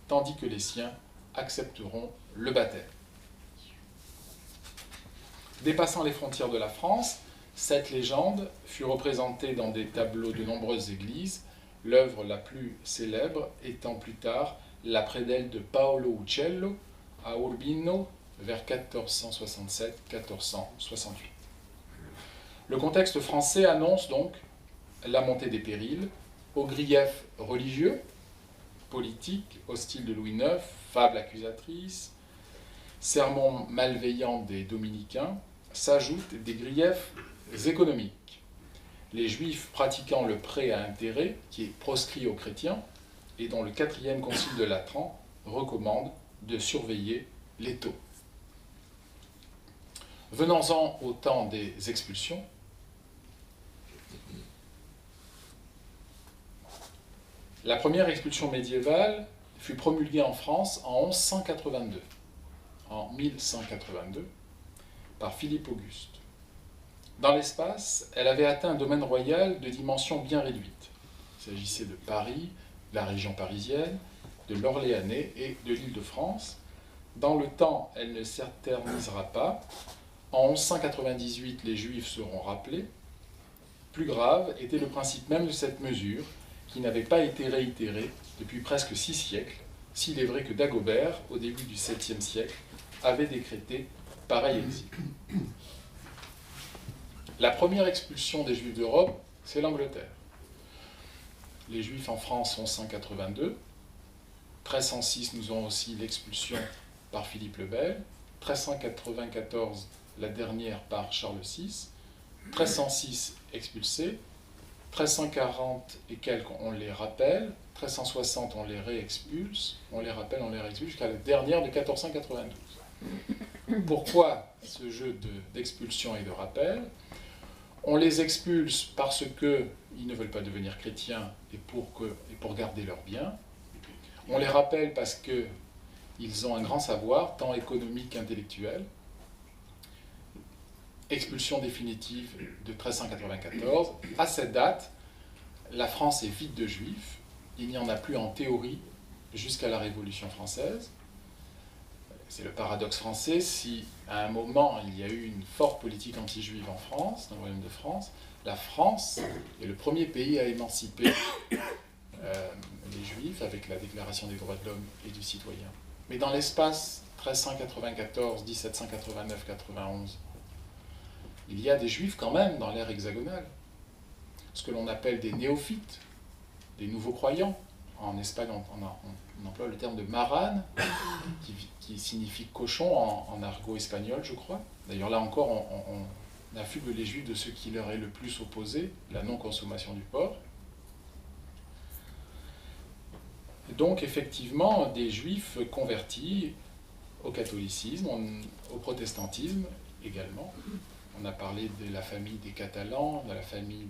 tandis que les siens accepteront le baptême. Dépassant les frontières de la France, cette légende fut représentée dans des tableaux de nombreuses églises, l'œuvre la plus célèbre étant plus tard la prédelle de Paolo Uccello à Urbino vers 1467-1468. Le contexte français annonce donc la montée des périls, aux griefs religieux, politiques, hostiles de Louis IX, fables accusatrices, sermons malveillants des dominicains, s'ajoutent des griefs économiques. Les juifs pratiquant le prêt à intérêt, qui est proscrit aux chrétiens, et dont le 4e concile de Latran recommande de surveiller les taux. Venons-en au temps des expulsions. La première expulsion médiévale fut promulguée en France en 1182, par Philippe Auguste. Dans l'espace, elle avait atteint un domaine royal de dimension bien réduite. Il s'agissait de Paris, de la région parisienne, de l'Orléanais et de l'Île-de-France. Dans le temps, elle ne s'éternisera pas. En 1198, les Juifs seront rappelés. Plus grave était le principe même de cette mesure, qui n'avait pas été réitéré depuis presque 6 siècles, s'il est vrai que Dagobert, au début du 7e siècle, avait décrété pareil exil. La première expulsion des Juifs d'Europe, c'est l'Angleterre. Les Juifs en France sont 182. 1306, nous avons aussi l'expulsion par Philippe le Bel. 1394, la dernière par Charles VI. 1306, expulsés. 1340 et quelques, on les rappelle. 1360, on les réexpulse. On les rappelle, on les réexpulse, jusqu'à la dernière de 1492. Pourquoi ce jeu d'expulsion et de rappel? On les expulse parce qu'ils ne veulent pas devenir chrétiens et pour garder leurs biens. On les rappelle parce qu'ils ont un grand savoir, tant économique qu'intellectuel. Expulsion définitive de 1394. À cette date, la France est vide de juifs. Il n'y en a plus en théorie jusqu'à la Révolution française. C'est le paradoxe français. Si à un moment il y a eu une forte politique anti-juive en France, dans le Royaume de France, la France est le premier pays à émanciper les juifs avec la Déclaration des droits de l'homme et du citoyen. Mais dans l'espace 1394, 1789, 91, il y a des juifs quand même dans l'ère hexagonale. Ce que l'on appelle des néophytes, des nouveaux croyants. En Espagne, on emploie le terme de marane, qui signifie cochon en argot espagnol, je crois. D'ailleurs, là encore, on affuble les juifs de ce qui leur est le plus opposé, la non-consommation du porc. Et donc, effectivement, des juifs convertis au catholicisme, au protestantisme également. On a parlé de la famille des Catalans, de la famille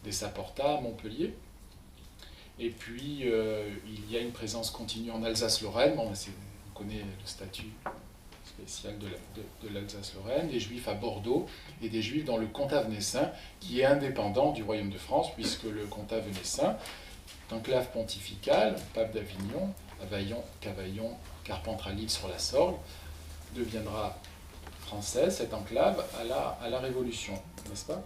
des Saporta à Montpellier. Et puis, il y a une présence continue en Alsace-Lorraine. Bon, on connaît le statut spécial de l'Alsace-Lorraine, des Juifs à Bordeaux et des Juifs dans le comtat venessin, qui est indépendant du Royaume de France, puisque le comtat venessin est enclave pontificale, pape d'Avignon, Cavaillon, Carpentras, Lille sur la Sorgue, deviendra française, cette enclave, à la Révolution, n'est-ce pas ?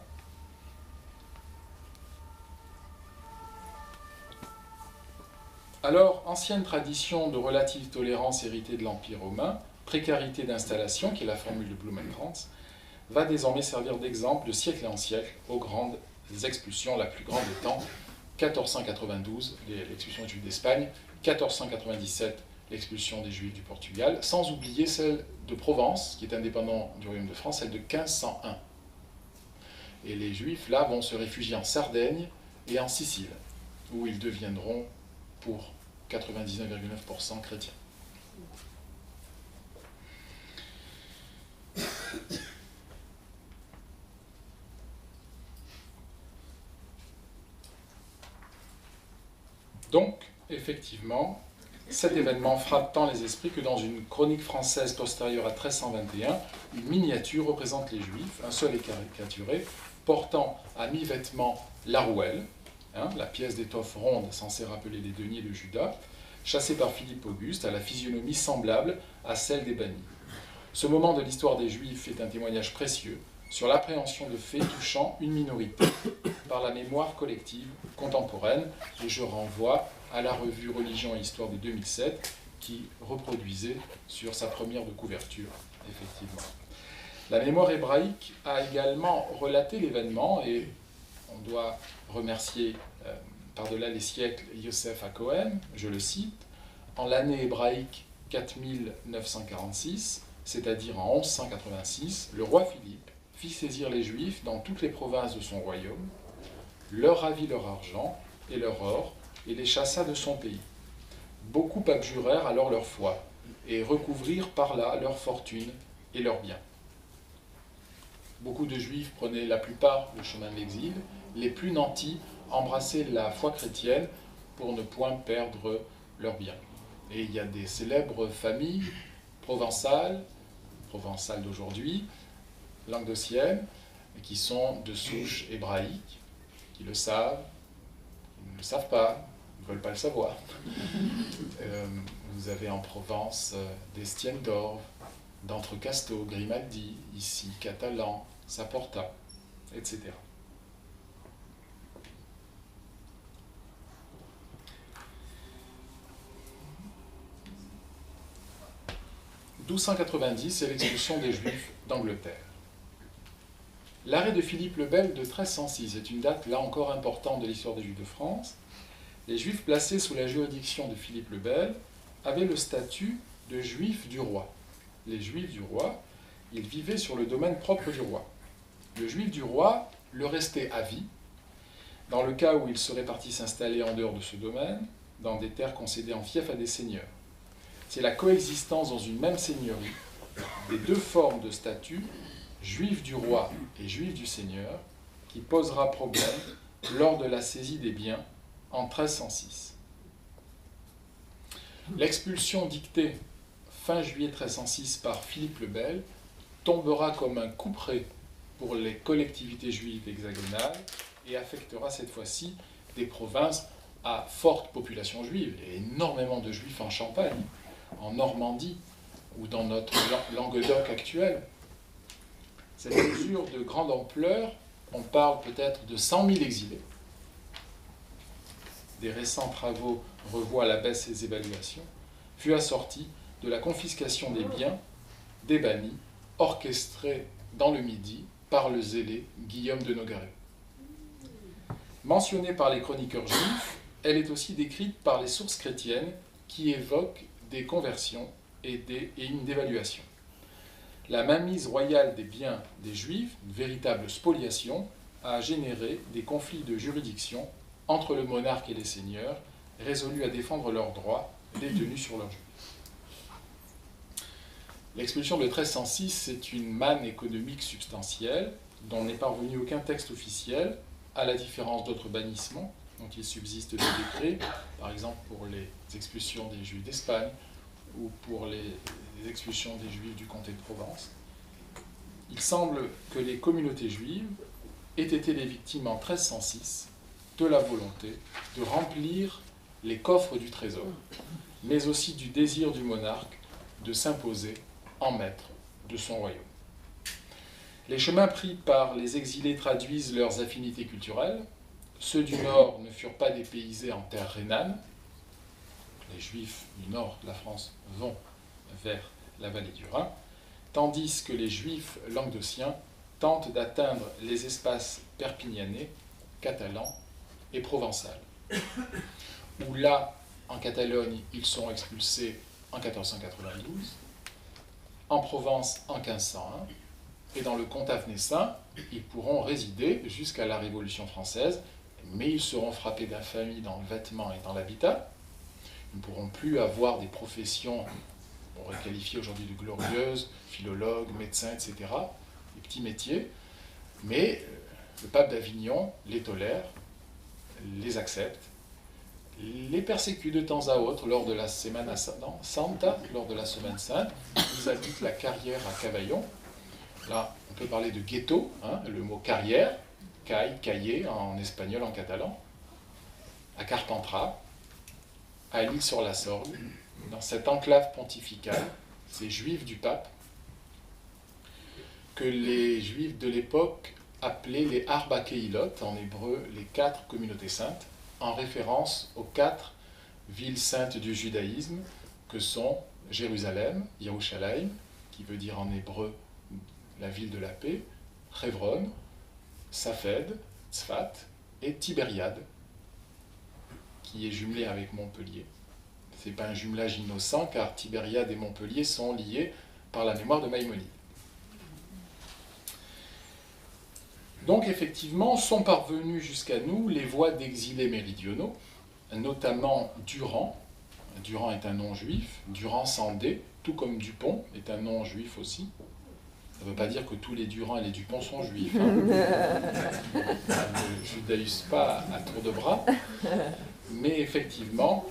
Alors, ancienne tradition de relative tolérance héritée de l'Empire romain, précarité d'installation, qui est la formule de Blumenkrantz, va désormais servir d'exemple de siècle en siècle aux grandes expulsions, la plus grande étant 1492, l'expulsion des Juifs d'Espagne, 1497, l'expulsion des Juifs du Portugal, sans oublier celle de Provence, qui est indépendant du Royaume de France, celle de 1501. Et les Juifs, là, vont se réfugier en Sardaigne et en Sicile, où ils deviendront pour 99,9% chrétiens. Donc, effectivement, cet événement frappe tant les esprits que dans une chronique française postérieure à 1321, une miniature représente les Juifs, un seul est caricaturé, portant à mi-vêtement la rouelle, la pièce d'étoffe ronde censée rappeler les deniers de Judas, chassée par Philippe Auguste, à la physionomie semblable à celle des bannis. Ce moment de l'histoire des Juifs est un témoignage précieux sur l'appréhension de faits touchant une minorité par la mémoire collective contemporaine, et je renvoie à la revue Religion et Histoire de 2007, qui reproduisait sur sa première de couverture, effectivement. La mémoire hébraïque a également relaté l'événement, et on doit remercier par-delà les siècles Yosef HaKohen, je le cite, en l'année hébraïque 4946, c'est-à-dire en 1186, le roi Philippe fit saisir les Juifs dans toutes les provinces de son royaume, leur ravit leur argent et leur or, et les chassa de son pays. Beaucoup abjurèrent alors leur foi, et recouvrirent par là leur fortune et leurs biens. Beaucoup de Juifs prenaient la plupart le chemin de l'exil, les plus nantis embrassaient la foi chrétienne pour ne point perdre leurs biens. Et il y a des célèbres familles provençales d'aujourd'hui, languedociennes, qui sont de souche hébraïque, qui le savent, qui ne le savent pas, ils ne veulent pas le savoir. Vous avez en Provence d'Estienne d'Orve, d'Entrecasteaux, Grimaldi, ici Catalan, Saporta, etc. 1290, c'est l'expulsion des Juifs d'Angleterre. L'arrêt de Philippe le Bel de 1306 est une date, là encore, importante de l'histoire des Juifs de France. Les Juifs placés sous la juridiction de Philippe le Bel avaient le statut de Juifs du roi. Les Juifs du roi, ils vivaient sur le domaine propre du roi. Le Juif du roi le restait à vie, dans le cas où il serait parti s'installer en dehors de ce domaine, dans des terres concédées en fief à des seigneurs. C'est la coexistence dans une même seigneurie des deux formes de statut, juif du roi et juif du seigneur, qui posera problème lors de la saisie des biens en 1306. L'expulsion dictée fin juillet 1306 par Philippe le Bel tombera comme un couperet pour les collectivités juives hexagonales et affectera cette fois-ci des provinces à forte population juive. Il y a énormément de juifs en Champagne, en Normandie ou dans notre Languedoc actuel. Cette mesure de grande ampleur, on parle peut-être de 100 000 exilés. Des récents travaux revoient à la baisse ces évaluations, fut assortie de la confiscation des biens des bannis, orchestrée dans le Midi par le zélé Guillaume de Nogaret. Mentionnée par les chroniqueurs juifs, elle est aussi décrite par les sources chrétiennes qui évoquent des conversions et une dévaluation. La mainmise royale des biens des Juifs, une véritable spoliation, a généré des conflits de juridiction entre le monarque et les seigneurs, résolus à défendre leurs droits détenus sur leurs Juifs. L'expulsion de 1306, c'est une manne économique substantielle dont n'est parvenu aucun texte officiel, à la différence d'autres bannissements dont il subsiste des décrets, par exemple pour les expulsions des Juifs d'Espagne ou pour les expulsions des Juifs du comté de Provence. Il semble que les communautés juives aient été les victimes en 1306 de la volonté de remplir les coffres du trésor, mais aussi du désir du monarque de s'imposer en maître de son royaume. Les chemins pris par les exilés traduisent leurs affinités culturelles. Ceux du Nord ne furent pas dépaysés en terre rhénane. Les Juifs du Nord de la France vont vers la vallée du Rhin, tandis que les Juifs languedociens tentent d'atteindre les espaces perpignanais, catalans et provençals, où là, en Catalogne, ils sont expulsés en 1492, en Provence en 1501, et dans le comté avenassin, ils pourront résider jusqu'à la Révolution française, mais ils seront frappés d'infamie dans le vêtement et dans l'habitat. Ils ne pourront plus avoir des professions, on pourrait qualifier aujourd'hui de glorieuses, philologues, médecins, etc., des petits métiers, mais le pape d'Avignon les tolère, les accepte, les persécute de temps à autre lors de la Semana Santa, lors de la Semaine Sainte. Ils habitent la carrière à Cavaillon. Là, on peut parler de ghetto, hein, le mot carrière, caille, en espagnol, en catalan, à Carpentras, à l'Île-sur-la-Sorgue, dans cette enclave pontificale, ces juifs du pape, que les juifs de l'époque appelaient les Arba Kehilot, en hébreu les 4 communautés saintes, en référence aux 4 villes saintes du judaïsme, que sont Jérusalem, Yerushalayim, qui veut dire en hébreu la ville de la paix, Hebron, Safed, Tzfat et Tibériade, qui est jumelé avec Montpellier. Ce n'est pas un jumelage innocent, car Tibériade et Montpellier sont liés par la mémoire de Maïmonide. Donc effectivement, sont parvenus jusqu'à nous les voix d'exilés méridionaux, notamment Durand. Durand est un nom juif, Durand-Sandé, tout comme Dupont est un nom juif aussi. Ça ne veut pas dire que tous les Durand et les Dupont sont juifs. Hein. Je ne judaïse pas à tour de bras. Mais effectivement,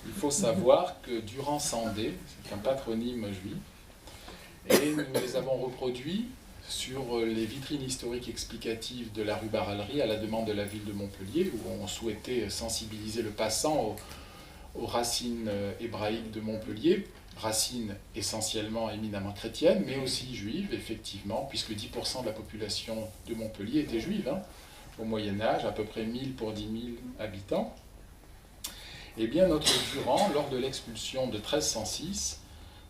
il faut savoir que Durand-Sandé, c'est un patronyme juif, et nous les avons reproduits sur les vitrines historiques explicatives de la rue Baralerie à la demande de la ville de Montpellier, où on souhaitait sensibiliser le passant aux racines hébraïques de Montpellier, racines essentiellement éminemment chrétiennes, mais aussi juives, effectivement, puisque 10% de la population de Montpellier était juive, hein, au Moyen-Âge, à peu près 1000 pour 10 000 habitants. Eh bien, notre Durand, lors de l'expulsion de 1306,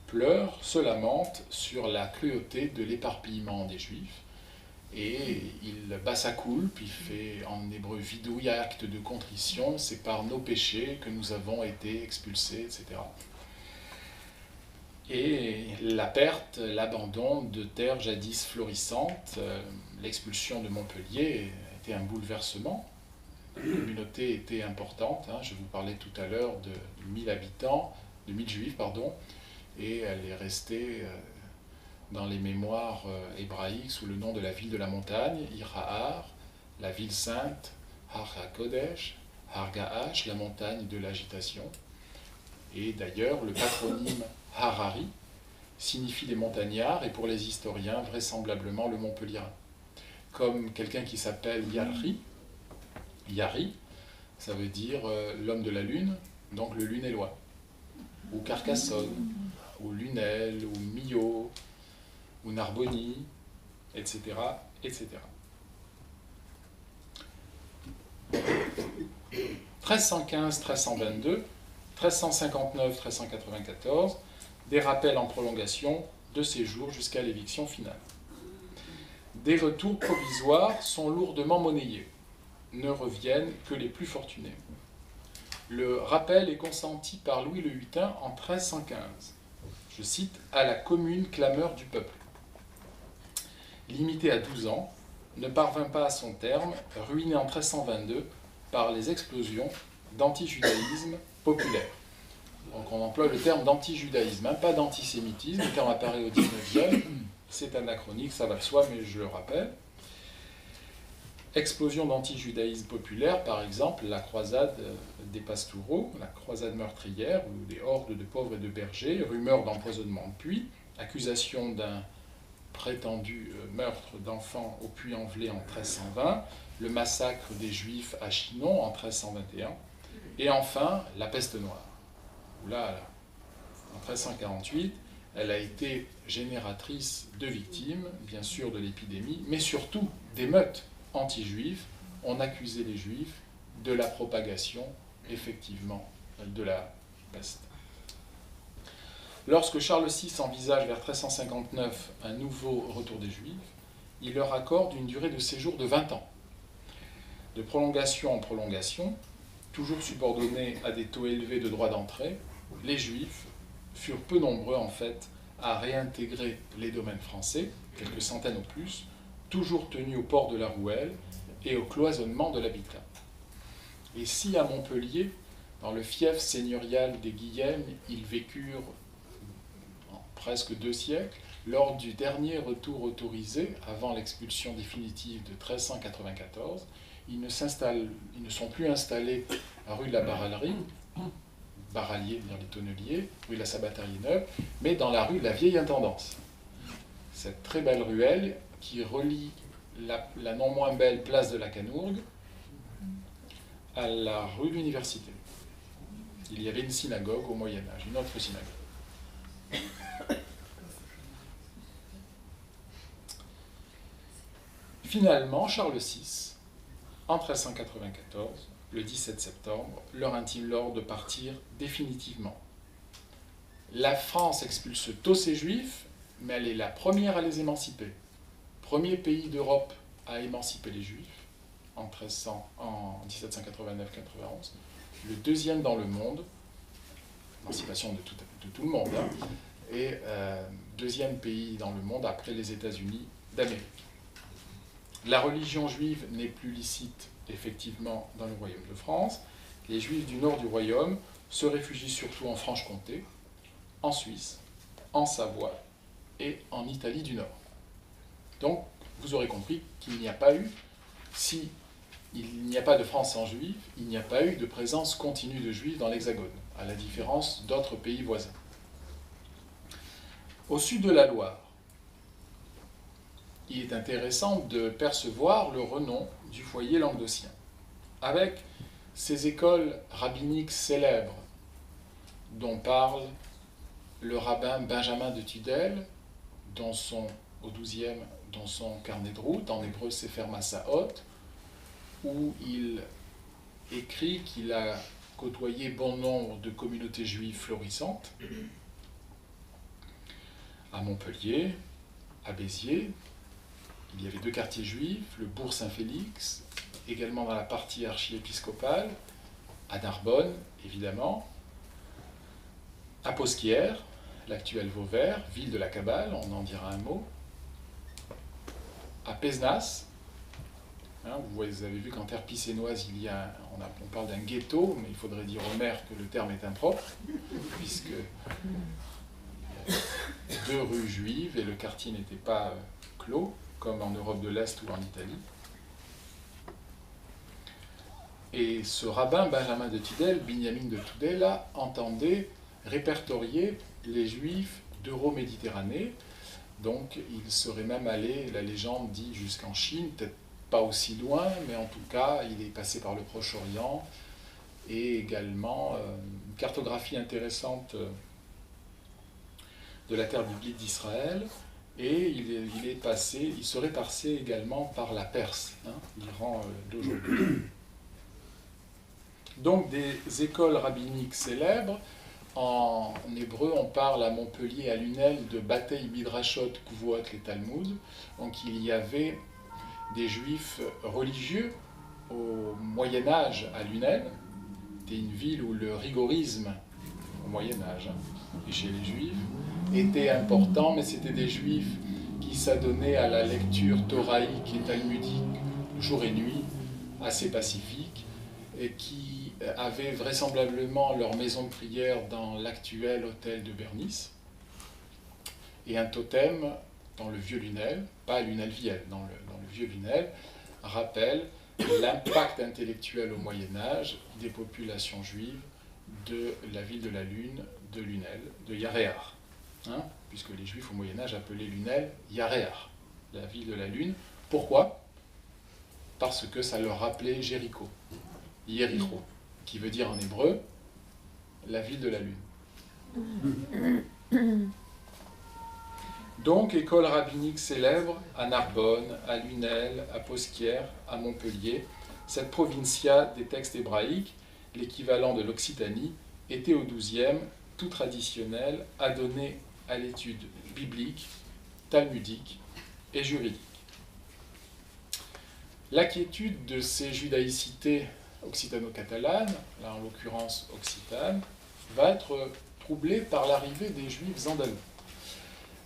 pleure, se lamente sur la cruauté de l'éparpillement des Juifs, et il bat sa coulpe, il fait en hébreu vidouille, acte de contrition, c'est par nos péchés que nous avons été expulsés, etc. Et la perte, l'abandon de terres jadis florissantes, l'expulsion de Montpellier était un bouleversement. La communauté était importante, hein, je vous parlais tout à l'heure de 1000 habitants, de 1000 juifs, pardon, et elle est restée dans les mémoires hébraïques sous le nom de la ville de la montagne, Irahar, la ville sainte, Har HaKodesh, Har Ga'ash, la montagne de l'agitation. Et d'ailleurs, le patronyme Harari signifie les montagnards, et pour les historiens, vraisemblablement le Montpellierin. Comme quelqu'un qui s'appelle Yari, ça veut dire l'homme de la lune, donc le lunélois, ou Carcassonne, ou Lunel, ou Millau, ou Narboni, etc., etc. 1315-1322, 1359-1394, des rappels en prolongation de séjour jusqu'à l'éviction finale. Des retours provisoires sont lourdement monnayés, ne reviennent que les plus fortunés. Le rappel est consenti par Louis le Hutin en 1315. Je cite, « à la commune clameur du peuple ». Limité à 12 ans, ne parvint pas à son terme, ruiné en 1322 par les explosions d'antijudaïsme populaire. Donc on emploie le terme d'antijudaïsme, hein, pas d'antisémitisme, le terme apparaît au 19e, c'est anachronique, ça va de soi, mais je le rappelle. Explosion d'antijudaïsme populaire, par exemple, la croisade des Pastoureaux, la croisade meurtrière, où des hordes de pauvres et de bergers, rumeurs d'empoisonnement de puits, accusation d'un prétendu meurtre d'enfants au Puy-en-Velay en 1320, le massacre des Juifs à Chinon en 1321, et enfin la peste noire, où là, en 1348, elle a été génératrice de victimes, bien sûr de l'épidémie, mais surtout d'émeutes anti-juifs. On accusait les Juifs de la propagation, effectivement, de la peste. Lorsque Charles VI envisage vers 1359 un nouveau retour des Juifs, il leur accorde une durée de séjour de 20 ans. De prolongation en prolongation, toujours subordonnés à des taux élevés de droit d'entrée, les Juifs furent peu nombreux en fait à réintégrer les domaines français, quelques centaines au plus, toujours tenus au port de la Rouelle et au cloisonnement de l'habitat. Et si à Montpellier, dans le fief seigneurial des Guillem, ils vécurent presque 2 siècles, lors du dernier retour autorisé, avant l'expulsion définitive de 1394, ils ne sont plus installés à rue de la Barralerie, Barralier dans les tonneliers, rue de la Sabatarie-Neuve, mais dans la rue de la Vieille Intendance. Cette très belle ruelle qui relie la non moins belle place de la Canourgue à la rue de l'Université. Il y avait une synagogue au Moyen-Âge, une autre synagogue. Finalement, Charles VI, en 1394, le 17 septembre, leur intime l'ordre de partir définitivement. La France expulse tous ses juifs, mais elle est la première à les émanciper. Premier pays d'Europe à émanciper les juifs, en 1789-91, le deuxième dans le monde, émancipation de tout le monde, hein, et deuxième pays dans le monde après les États-Unis d'Amérique. La religion juive n'est plus licite, effectivement, dans le royaume de France. Les juifs du nord du royaume se réfugient surtout en Franche-Comté, en Suisse, en Savoie et en Italie du Nord. Donc, vous aurez compris qu'il n'y a pas eu, si il n'y a pas de France sans juifs, il n'y a pas eu de présence continue de juifs dans l'Hexagone, à la différence d'autres pays voisins. Au sud de la Loire, il est intéressant de percevoir le renom du foyer languedocien, avec ces écoles rabbiniques célèbres dont parle le rabbin Benjamin de Tudel, au XIIe, dans son carnet de route, en hébreu Sefer Massaot, où il écrit qu'il a côtoyé bon nombre de communautés juives florissantes, à Montpellier, à Béziers. Il y avait 2 quartiers juifs, le Bourg Saint-Félix, également dans la partie archiépiscopale, à Narbonne, évidemment, à Posquières, l'actuel Vauvert, ville de la Kabbale, on en dira un mot, à Pézenas, hein, vous avez vu qu'en terre pissénoise, on parle d'un ghetto, mais il faudrait dire au maire que le terme est impropre, puisque 2 rues juives et le quartier n'était pas clos, comme en Europe de l'Est ou en Italie. Et ce rabbin Benjamin de Tudela, Binyamin de Tudela, entendait répertorier les Juifs d'Euro-Méditerranée. Donc il serait même allé, la légende dit, jusqu'en Chine, peut-être pas aussi loin, mais en tout cas, il est passé par le Proche-Orient, et également une cartographie intéressante de la terre biblique d'Israël, et il serait passé également par la Perse, l'Iran d'aujourd'hui. Donc des écoles rabbiniques célèbres. En hébreu, on parle à Montpellier, à Lunel, de Batei Midrashot Kvuot les Talmud. Donc il y avait des juifs religieux au Moyen-Âge à Lunel. C'était une ville où le rigorisme, au Moyen-Âge, et chez les juifs, était important, mais c'était des juifs qui s'adonnaient à la lecture thoraïque et talmudique jour et nuit, assez pacifique, et qui avaient vraisemblablement leur maison de prière dans l'actuel hôtel de Bernice, et un totem dans le vieux Lunel, pas à Lunel-Viel, dans le vieux Lunel, rappelle l'impact intellectuel au Moyen-Âge des populations juives de la ville de la Lune, de Lunel, de Yaréar. Puisque les Juifs au Moyen-Âge appelaient Lunel Yaréar, la ville de la Lune. Pourquoi? Parce que ça leur rappelait Jéricho, Yéricho, qui veut dire en hébreu la ville de la Lune. Donc, école rabbinique célèbre à Narbonne, à Lunel, à Posquière, à Montpellier. Cette provincia des textes hébraïques, l'équivalent de l'Occitanie, était au XIIe, tout traditionnel, adonné à l'étude biblique, talmudique et juridique. L'inquiétude de ces judaïcités occitano-catalanes, là en l'occurrence occitane, va être troublée par l'arrivée des Juifs andalous.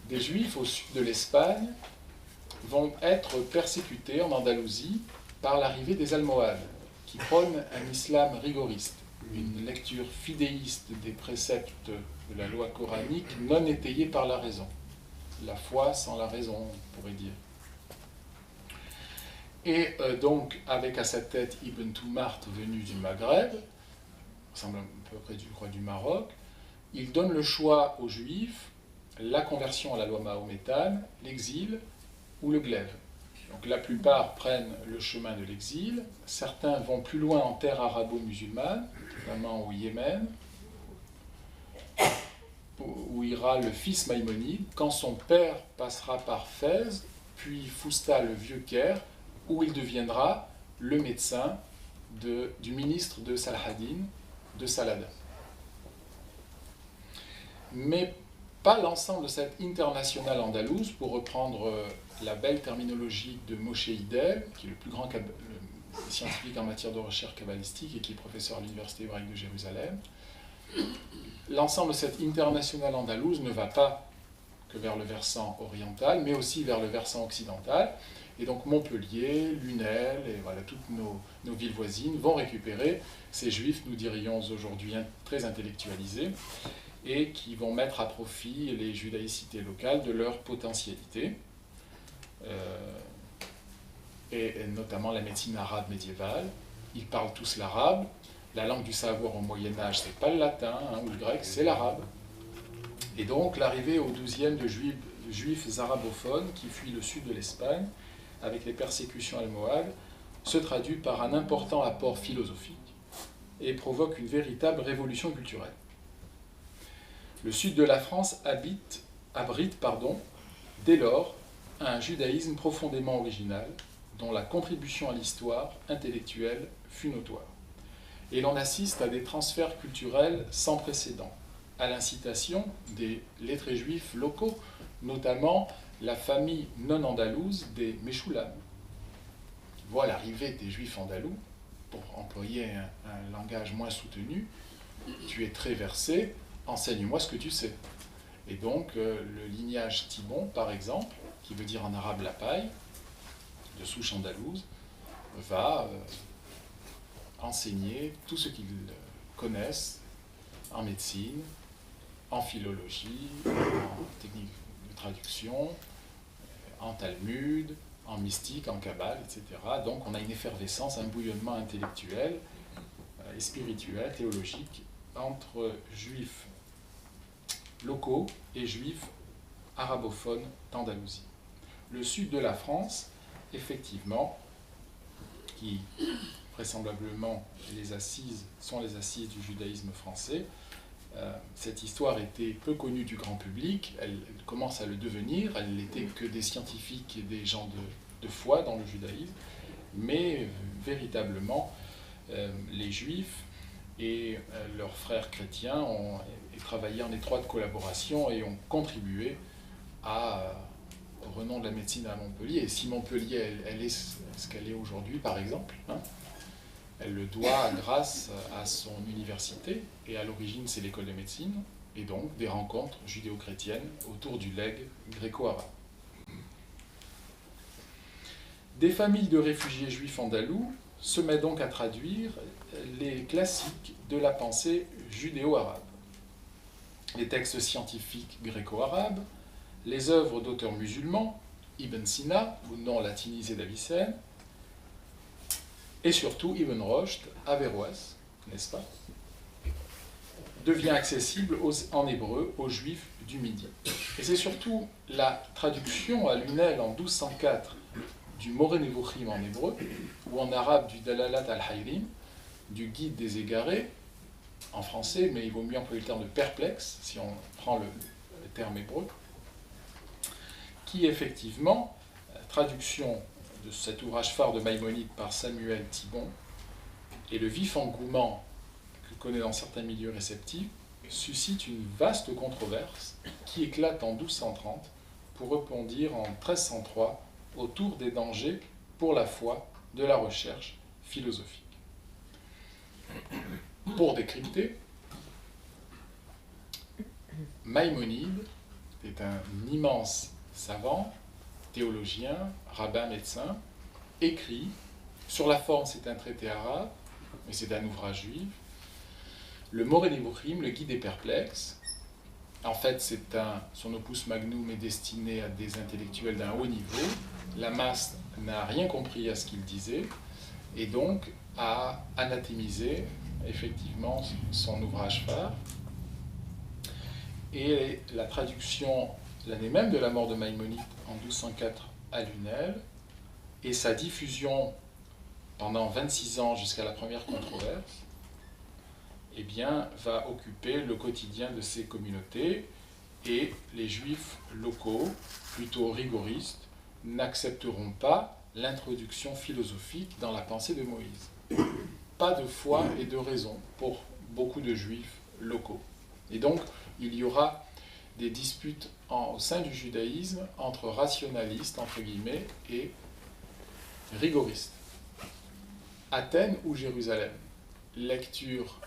Des Juifs au sud de l'Espagne vont être persécutés en Andalousie par l'arrivée des Almohades, qui prônent un islam rigoriste, une lecture fidéiste des préceptes de la loi coranique non étayée par la raison. La foi sans la raison, on pourrait dire. Et donc, avec à sa tête Ibn Toumart venu du Maghreb, semble à peu près du Maroc, il donne le choix aux Juifs, la conversion à la loi mahométane, l'exil ou le glaive. Donc la plupart prennent le chemin de l'exil, certains vont plus loin en terre arabo-musulmane, notamment au Yémen, où ira le fils Maïmonide, quand son père passera par Fès, puis Fousta le vieux Caire, où il deviendra le médecin du ministre de Salahadin, de Saladin. Mais pas l'ensemble de cette internationale andalouse, pour reprendre la belle terminologie de Moshe Hidel, qui est le plus grand scientifique en matière de recherche kabbalistique et qui est professeur à l'Université hébraïque de Jérusalem. L'ensemble de cette internationale andalouse ne va pas que vers le versant oriental, mais aussi vers le versant occidental. Et donc Montpellier, Lunel, et voilà, toutes nos villes voisines vont récupérer ces juifs, nous dirions aujourd'hui très intellectualisés, et qui vont mettre à profit les judaïcités locales de leur potentialité, et notamment la médecine arabe médiévale. Ils parlent tous l'arabe. La langue du savoir au Moyen-Âge, ce n'est pas le latin ou le grec, c'est l'arabe. Et donc l'arrivée au XIIe de juifs arabophones qui fuient le sud de l'Espagne, avec les persécutions almohades, se traduit par un important apport philosophique et provoque une véritable révolution culturelle. Le sud de la France abrite, dès lors, un judaïsme profondément original, dont la contribution à l'histoire intellectuelle fut notoire. Et l'on assiste à des transferts culturels sans précédent, à l'incitation des lettrés juifs locaux, notamment la famille non andalouse des Meshulam, qui voit l'arrivée des juifs andalous, pour employer un langage moins soutenu, tu es très versé, enseigne-moi ce que tu sais. Et donc le lignage Thibon, par exemple, qui veut dire en arabe la paille, de souche andalouse, va enseigner tout ce qu'ils connaissent en médecine, en philologie, en technique traductions en Talmud, en mystique, en Kabbale, etc. Donc on a une effervescence, un bouillonnement intellectuel et spirituel, théologique, entre juifs locaux et juifs arabophones d'Andalousie. Le sud de la France, effectivement, qui vraisemblablement sont les assises du judaïsme français, cette histoire était peu connue du grand public, elle commence à le devenir, elle n'était que des scientifiques et des gens de foi dans le judaïsme, mais véritablement, les juifs et leurs frères chrétiens ont travaillé en étroite collaboration et ont contribué au renom de la médecine à Montpellier. Et si Montpellier, elle est ce qu'elle est aujourd'hui, par exemple, hein, elle le doit grâce à son université, et à l'origine c'est l'école de médecine, et donc des rencontres judéo-chrétiennes autour du legs gréco-arabe. Des familles de réfugiés juifs andalous se mettent donc à traduire les classiques de la pensée judéo-arabe. Les textes scientifiques gréco-arabes, les œuvres d'auteurs musulmans, Ibn Sina, ou nom latinisé d'Avicenne, et surtout Ibn Rushd, Averroès, n'est-ce pas, devient accessible en hébreu aux juifs du Midi. Et c'est surtout la traduction à Lunel en 1204 du Moreh Nevuchim en hébreu, ou en arabe du Dalalat al-Hayrim, du Guide des égarés, en français, mais il vaut mieux employer le terme de perplexe, si on prend le terme hébreu, qui effectivement, traduction de cet ouvrage phare de Maïmonide par Samuel Thibon, et le vif engouement que connaît dans certains milieux réceptifs, suscite une vaste controverse qui éclate en 1230 pour rebondir en 1303 autour des dangers pour la foi de la recherche philosophique. Pour décrypter, Maïmonide est un immense savant, théologien, rabbin, médecin, écrit, sur la forme c'est un traité arabe, mais c'est un ouvrage juif, le Moreh Nevuchim, le Guide des perplexes. En fait, son opus magnum est destiné à des intellectuels d'un haut niveau. La masse n'a rien compris à ce qu'il disait, et donc a anathémisé effectivement son ouvrage phare. Et la traduction, l'année même de la mort de Maïmonide, en 1204 à Lunel, et sa diffusion pendant 26 ans jusqu'à la première controverse, eh bien, va occuper le quotidien de ces communautés, et les juifs locaux, plutôt rigoristes, n'accepteront pas l'introduction philosophique dans la pensée de Moïse. Pas de foi et de raison pour beaucoup de juifs locaux. Et donc, il y aura des disputes au sein du judaïsme entre rationalistes, entre guillemets, et rigoristes. Athènes ou Jérusalem? Lecture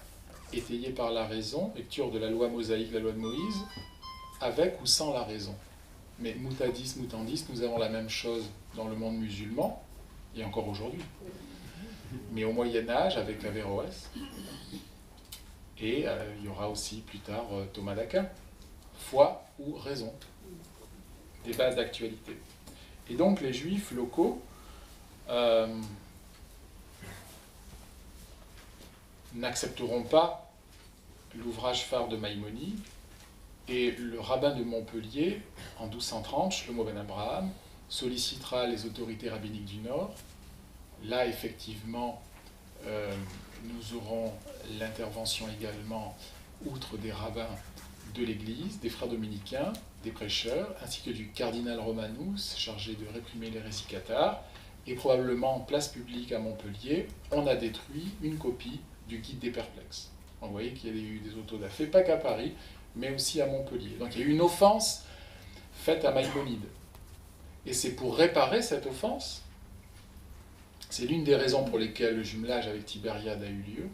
étayée par la raison, lecture de la loi mosaïque, la loi de Moïse, avec ou sans la raison. Mais mutadis, mutandis, nous avons la même chose dans le monde musulman, et encore aujourd'hui. Mais au Moyen-Âge, avec Averroès, et il y aura aussi plus tard Thomas d'Aquin, foi ou raison, débat d'actualité. Et donc les juifs locaux n'accepteront pas l'ouvrage phare de Maïmonide, et le rabbin de Montpellier, en 1230, Shlomo ben Abraham, sollicitera les autorités rabbiniques du Nord. Là, effectivement, nous aurons l'intervention également, outre des rabbins de l'Église, des frères dominicains, des prêcheurs, ainsi que du cardinal Romanus, chargé de réprimer l'hérésie cathare, et probablement en place publique à Montpellier, on a détruit une copie du Guide des perplexes. Vous voyez qu'il y a eu des autodafés, pas qu'à Paris, mais aussi à Montpellier. Donc il y a eu une offense faite à Maïmonide. Et c'est pour réparer cette offense, c'est l'une des raisons pour lesquelles le jumelage avec Tibériade a eu lieu,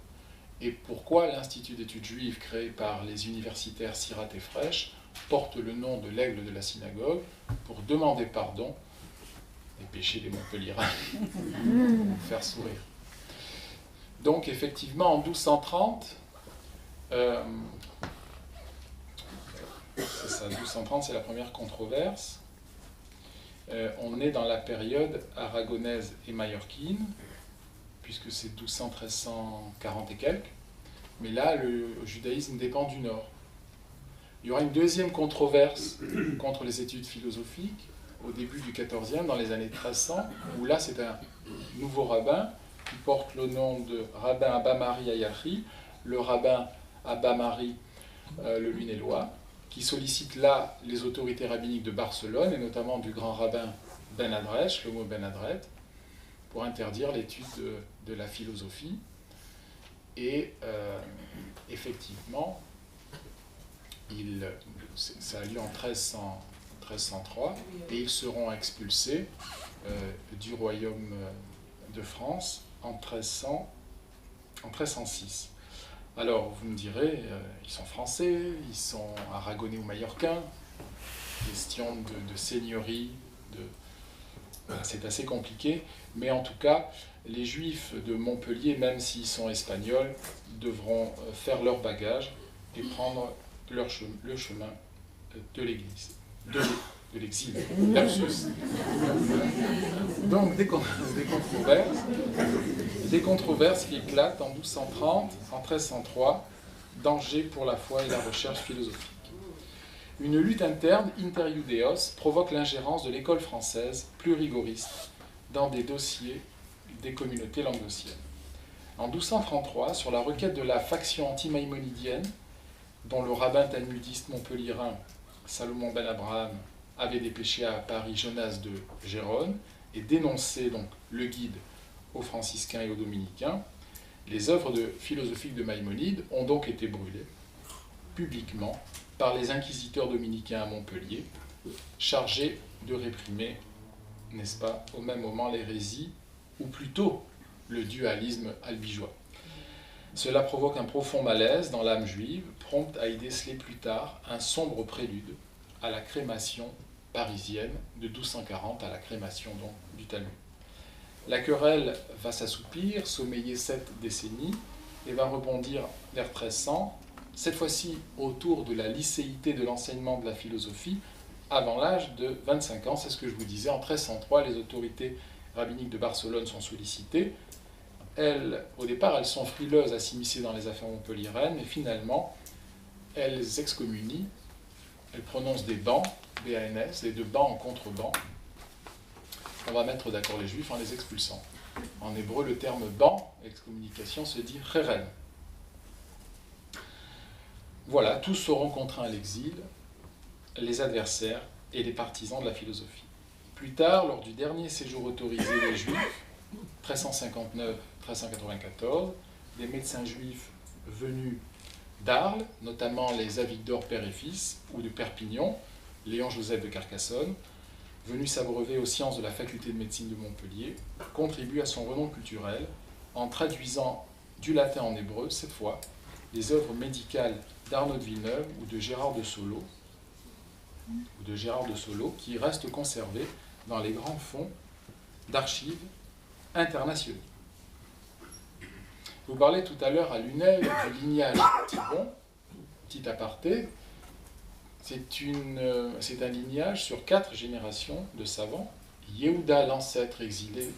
et pourquoi l'Institut d'études juives créé par les universitaires Sirat et Fresh porte le nom de l'aigle de la synagogue pour demander pardon des péchés des Montpelliérains, pour faire sourire. Donc effectivement, en 1230, C'est ça, 1230, c'est la première controverse. On est dans la période aragonaise et mallorquine, puisque c'est 1200-1340 et quelques. Mais là, le judaïsme dépend du nord. Il y aura une deuxième controverse contre les études philosophiques au début du XIVe, dans les années 1300, où là, c'est un nouveau rabbin qui porte le nom de rabbin Abba Mari Ayachi, le rabbin Abba Mari le Lunélois, qui sollicite là les autorités rabbiniques de Barcelone, et notamment du grand rabbin Ben Adresh, le mot Ben Adret, pour interdire l'étude de la philosophie. Et effectivement, ça a lieu en 1303, et ils seront expulsés du royaume de France en 1306. Alors, vous me direz, ils sont français, ils sont aragonais ou mallorquins, question de seigneurie, c'est assez compliqué, mais en tout cas, les Juifs de Montpellier, même s'ils sont espagnols, devront faire leur bagage et prendre le chemin de l'Église, de l'exil, lapsus. Donc, des controverses qui éclatent en 1230, en 1303, danger pour la foi et la recherche philosophique. Une lutte interne, inter iudeos, provoque l'ingérence de l'école française, plus rigoriste, dans des dossiers des communautés languedociennes. En 1233, sur la requête de la faction anti-maïmonidienne, dont le rabbin talmudiste montpelliérain Salomon ben Abraham avait dépêché à Paris Jonas de Gérone et dénoncé donc le guide aux franciscains et aux dominicains, les œuvres philosophiques de Maïmonide ont donc été brûlées publiquement par les inquisiteurs dominicains à Montpellier, chargés de réprimer, n'est-ce pas, au même moment l'hérésie, ou plutôt le dualisme albigeois. Cela provoque un profond malaise dans l'âme juive, prompte à y déceler plus tard un sombre prélude à la crémation parisienne de 1240, à la crémation donc du Talmud. La querelle va s'assoupir, sommeiller 7 décennies, et va rebondir vers 1300, cette fois-ci autour de la licéité de l'enseignement de la philosophie, avant l'âge de 25 ans. C'est ce que je vous disais, en 1303, les autorités rabbiniques de Barcelone sont sollicitées. Au départ, elles sont frileuses à s'immiscer dans les affaires montpelliéraines, mais finalement, elles excommunient, elles prononcent des bans, BANS, et de bans en contre-bans. On va mettre d'accord les Juifs en les expulsant. En hébreu, le terme ban, excommunication, se dit chérem. Voilà, tous seront contraints à l'exil, les adversaires et les partisans de la philosophie. Plus tard, lors du dernier séjour autorisé des Juifs, 1359-1394, des médecins juifs venus d'Arles, notamment les Avigdor père et fils, ou de Perpignan, Léon-Joseph de Carcassonne, venus s'abreuver aux sciences de la faculté de médecine de Montpellier, contribuent à son renom culturel en traduisant du latin en hébreu, cette fois, les œuvres médicales d'Arnaud de Villeneuve ou de Gérard de Solo, qui restent conservées dans les grands fonds d'archives internationaux. Vous parlez tout à l'heure à Lunel du lignage Thibon, petit aparté. C'est un lignage sur 4 générations de savants. Yehuda, l'ancêtre exilé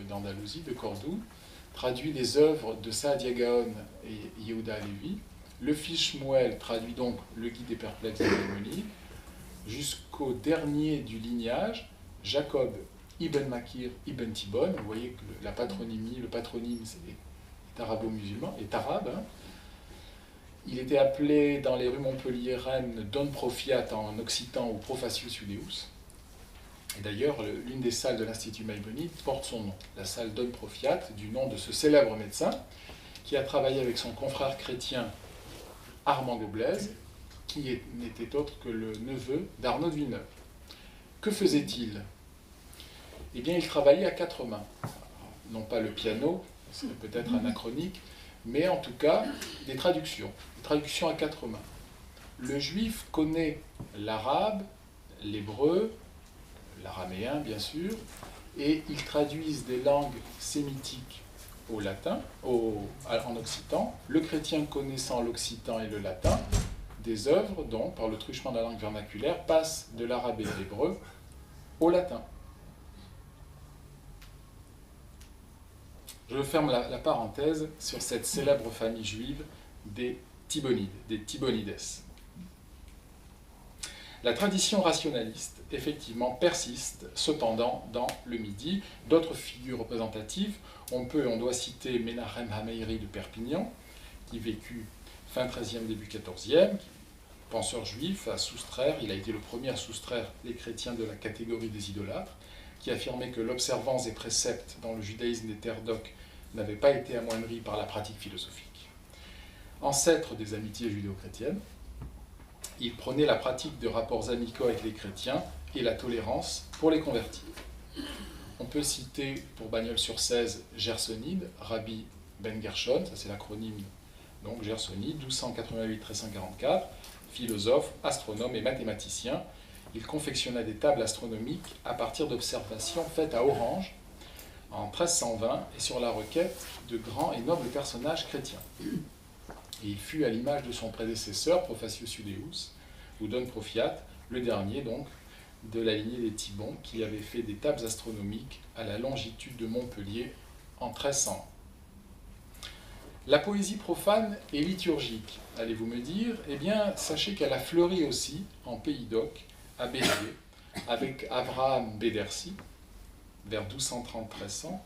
d'Andalousie, de Cordoue, traduit les œuvres de Saadia Gaon et Yehuda Halevi. Le fils Shmuel traduit donc le Guide des perplexes de Maïmonide, jusqu'au dernier du lignage, Jacob Ibn Makir Ibn Tibon. Vous voyez que le patronyme est arabo-musulman, est arabe. Hein. Il était appelé dans les rues montpelliéraines Don Profiat en occitan ou Profasius Judeus. Et d'ailleurs, l'une des salles de l'Institut Maïmonide porte son nom, la salle Don Profiat, du nom de ce célèbre médecin qui a travaillé avec son confrère chrétien Armand Goblaise, qui n'était autre que le neveu d'Arnaud de Villeneuve. Que faisait-il ? Eh bien, il travaillait à 4 mains. Non pas le piano, c'est peut-être anachronique, mais en tout cas, des traductions à 4 mains. Le juif connaît l'arabe, l'hébreu, l'araméen bien sûr, et ils traduisent des langues sémitiques au latin, en occitan. Le chrétien connaissant l'occitan et le latin des œuvres, donc, par le truchement de la langue vernaculaire, passent de l'arabe et de l'hébreu au latin. Je ferme la parenthèse sur cette célèbre famille juive des Thibonides, des Thibonides. La tradition rationaliste, effectivement, persiste cependant dans le Midi. D'autres figures représentatives, on doit citer Menachem Hameiri de Perpignan, qui vécut fin XIIIe, début XIVe, penseur juif, il a été le premier à soustraire les chrétiens de la catégorie des idolâtres, qui affirmait que l'observance des préceptes dans le judaïsme des terres d'Oc n'avait pas été amoindrie par la pratique philosophique. Ancêtre des amitiés judéo-chrétiennes, il prônait la pratique de rapports amicaux avec les chrétiens et la tolérance pour les convertis. On peut citer pour Bagnols-sur-Cèze Gersonide, Rabbi Ben Gershon, ça c'est l'acronyme, donc Gersonide, 1288-1344, philosophe, astronome et mathématicien. Il confectionna des tables astronomiques à partir d'observations faites à Orange en 1320 et sur la requête de grands et nobles personnages chrétiens. Et il fut à l'image de son prédécesseur, Prophasius Judæus, ou Don Profiat, le dernier donc de la lignée des Thibons, qui avait fait des tables astronomiques à la longitude de Montpellier en 1300. La poésie profane et liturgique, allez-vous me dire, eh bien, sachez qu'elle a fleuri aussi en Pays d'Oc, à Béziers, avec Avraham Bedersi, vers 1230-1300,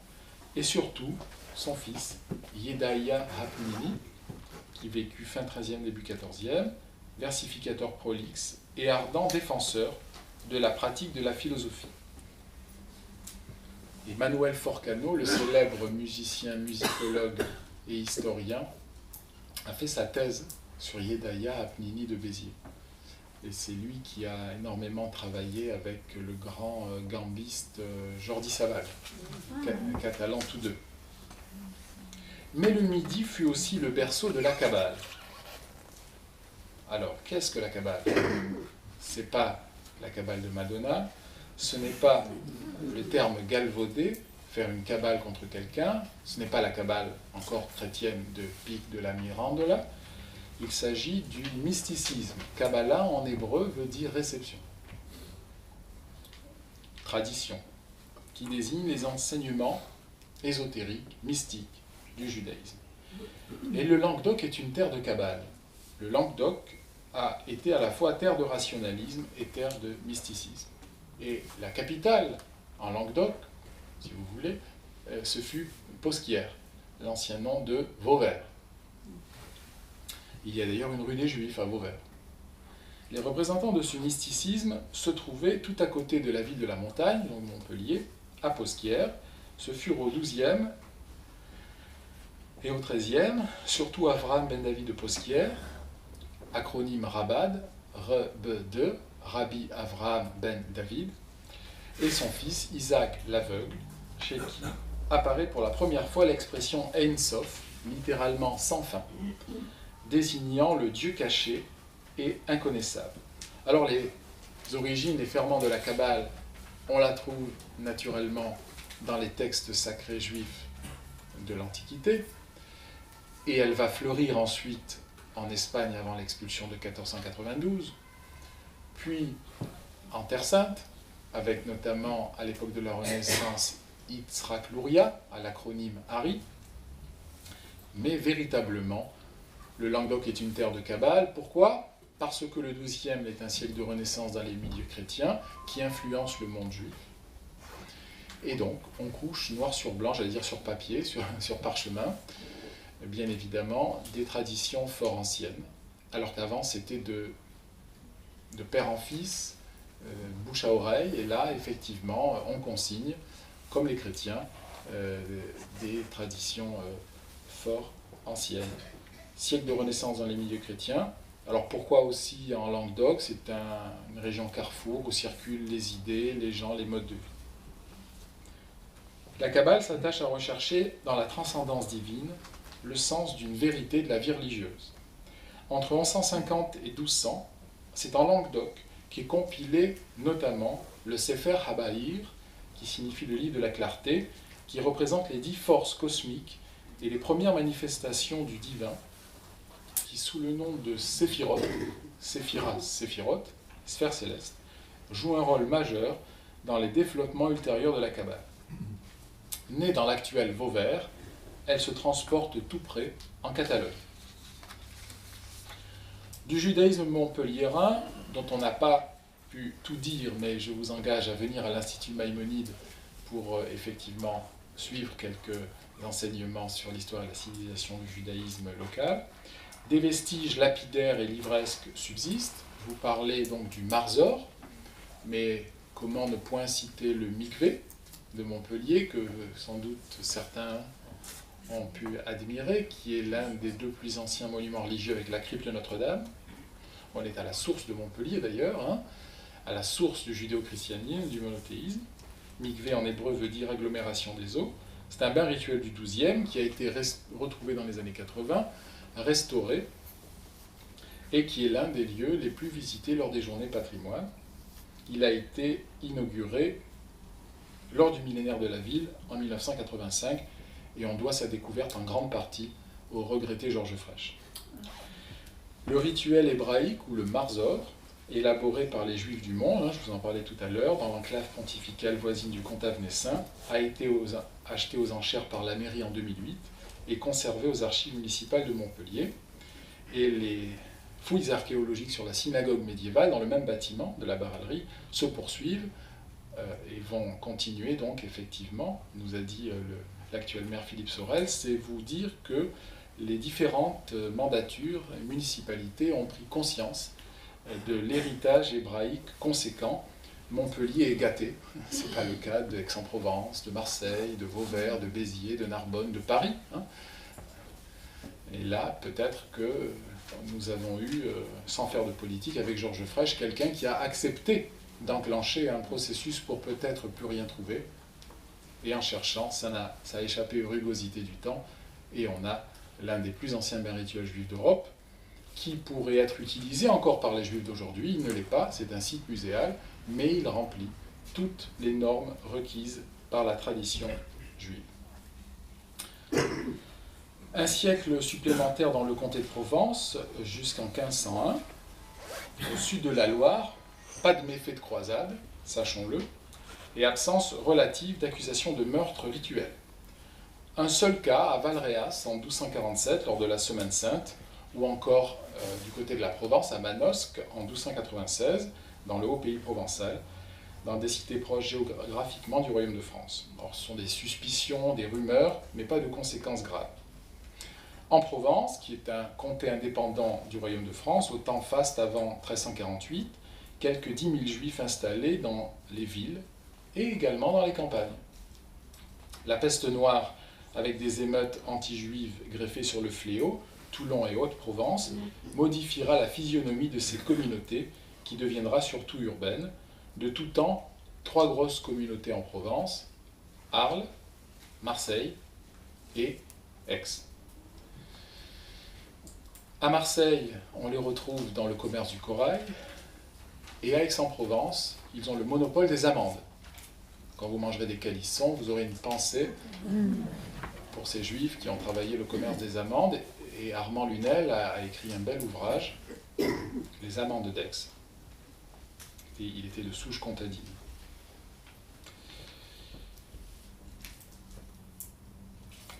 et surtout son fils, Yedaïa Hapnini, qui vécut fin XIIIe, début XIVe, versificateur prolixe et ardent défenseur de la pratique de la philosophie. Et Manuel Forcano, le célèbre musicien, musicologue et historien, a fait sa thèse sur Yedaïa Hapnini de Béziers. Et c'est lui qui a énormément travaillé avec le grand gambiste Jordi Savall, catalan tous deux. Mais le Midi fut aussi le berceau de la Kabbale. Alors, qu'est-ce que la Kabbale? Ce n'est pas la Kabbale de Madonna, ce n'est pas le terme galvaudé, faire une Kabbale contre quelqu'un, ce n'est pas la Kabbale encore chrétienne de Pic de la Mirandola, il s'agit du mysticisme. Kabbalah en hébreu veut dire réception, tradition, qui désigne les enseignements ésotériques, mystiques du judaïsme. Et le Languedoc est une terre de Kabbale. Le Languedoc a été à la fois terre de rationalisme et terre de mysticisme. Et la capitale en Languedoc, si vous voulez, ce fut Posquières, l'ancien nom de Vauvert. Il y a d'ailleurs une rue des Juifs à Vauvert. Les représentants de ce mysticisme se trouvaient tout à côté de la ville de la Montagne, donc Montpellier, à Posquières. Ce furent au XIIe et au XIIIe, surtout Avraham ben David de Posquières, acronyme Rabad, RB2, Rabbi Avraham ben David, et son fils Isaac l'aveugle, chez qui apparaît pour la première fois l'expression Ein Sof, littéralement sans fin, désignant le Dieu caché et inconnaissable. Alors les origines, les ferments de la Kabbale, on la trouve naturellement dans les textes sacrés juifs de l'Antiquité, et elle va fleurir ensuite en Espagne avant l'expulsion de 1492, puis en Terre Sainte, avec notamment à l'époque de la Renaissance Yitzhak Luria, à l'acronyme Hari, mais véritablement le Languedoc est une terre de Kabbale. Pourquoi? Parce que le XIIe est un siècle de renaissance dans les milieux chrétiens qui influence le monde juif. Et donc, on couche noir sur blanc, j'allais dire sur papier, sur parchemin, bien évidemment, des traditions fort anciennes, alors qu'avant c'était de père en fils, bouche à oreille, et là, effectivement, on consigne, comme les chrétiens, des traditions fort anciennes. Siècle de renaissance dans les milieux chrétiens. Alors pourquoi aussi en Languedoc? C'est une région carrefour où circulent les idées, les gens, les modes de vie. La Kabbale s'attache à rechercher dans la transcendance divine le sens d'une vérité de la vie religieuse. Entre 1150 et 1200, c'est en Languedoc qu'est compilé notamment le Sefer Habahir, qui signifie le livre de la clarté, qui représente les 10 forces cosmiques et les premières manifestations du divin, qui sous le nom de Séphirot Séphiras, Séphiroth, sphère céleste, jouent un rôle majeur dans les développements ultérieurs de la Kabbale. Née dans l'actuel Vauvert, elle se transporte tout près en Catalogne. Du judaïsme montpelliérain, dont on n'a pas pu tout dire, mais je vous engage à venir à l'Institut Maïmonide pour effectivement suivre quelques enseignements sur l'histoire et la civilisation du judaïsme local. Des vestiges lapidaires et livresques subsistent. Je vous parlais donc du Marzor, mais comment ne point citer le Mikvé de Montpellier, que sans doute certains ont pu admirer, qui est l'un des deux plus anciens monuments religieux avec la crypte de Notre-Dame. On est à la source de Montpellier d'ailleurs, hein, à la source du judéo-christianisme, du monothéisme. Mikvé en hébreu veut dire agglomération des eaux. C'est un bain rituel du XIIe qui a été retrouvé dans les années 80, restauré, et qui est l'un des lieux les plus visités lors des journées patrimoine. Il a été inauguré lors du millénaire de la ville en 1985, et on doit sa découverte en grande partie au regretté Georges Frêche. Le rituel hébraïque, ou le Marzor, élaboré par les Juifs du Mont, je vous en parlais tout à l'heure, dans l'enclave pontificale voisine du comte Avnessin, a été acheté aux enchères par la mairie en 2008 et conservé aux archives municipales de Montpellier. Et les fouilles archéologiques sur la synagogue médiévale, dans le même bâtiment de la Barallerie, se poursuivent et vont continuer. Donc, effectivement, nous a dit l'actuel maire Philippe Sorel, c'est vous dire que les différentes mandatures et municipalités ont pris conscience de l'héritage hébraïque conséquent. Montpellier est gâté, ce n'est pas le cas d'Aix-en-Provence, de Marseille, de Vauvert, de Béziers, de Narbonne, de Paris. Et là, peut-être que nous avons eu, sans faire de politique, avec Georges Frêche, quelqu'un qui a accepté d'enclencher un processus pour peut-être plus rien trouver. Et en cherchant, ça a échappé aux rugosités du temps, et on a l'un des plus anciens bains rituels juifs d'Europe, qui pourrait être utilisé encore par les Juifs d'aujourd'hui. Il ne l'est pas, c'est un site muséal, mais il remplit toutes les normes requises par la tradition juive. Un siècle supplémentaire dans le comté de Provence, jusqu'en 1501, au sud de la Loire, pas de méfait de croisade, sachons-le, et absence relative d'accusation de meurtre rituel. Un seul cas à Valréas en 1247, lors de la Semaine Sainte, ou encore du côté de la Provence, à Manosque, en 1296, dans le haut pays provençal, dans des cités proches géographiquement du royaume de France. Alors, ce sont des suspicions, des rumeurs, mais pas de conséquences graves. En Provence, qui est un comté indépendant du royaume de France, au temps faste avant 1348, quelques 10 000 juifs installés dans les villes et également dans les campagnes. La peste noire, avec des émeutes anti-juives greffées sur le fléau, Toulon et Haute-Provence, modifiera la physionomie de cette communauté qui deviendra surtout urbaine. De tout temps, 3 grosses communautés en Provence, Arles, Marseille et Aix. À Marseille, on les retrouve dans le commerce du corail, et à Aix-en-Provence, ils ont le monopole des amandes. Quand vous mangerez des calissons, vous aurez une pensée pour ces juifs qui ont travaillé le commerce des amandes, et Armand Lunel a écrit un bel ouvrage, Les amandes d'Aix. Il était de souche comtadine.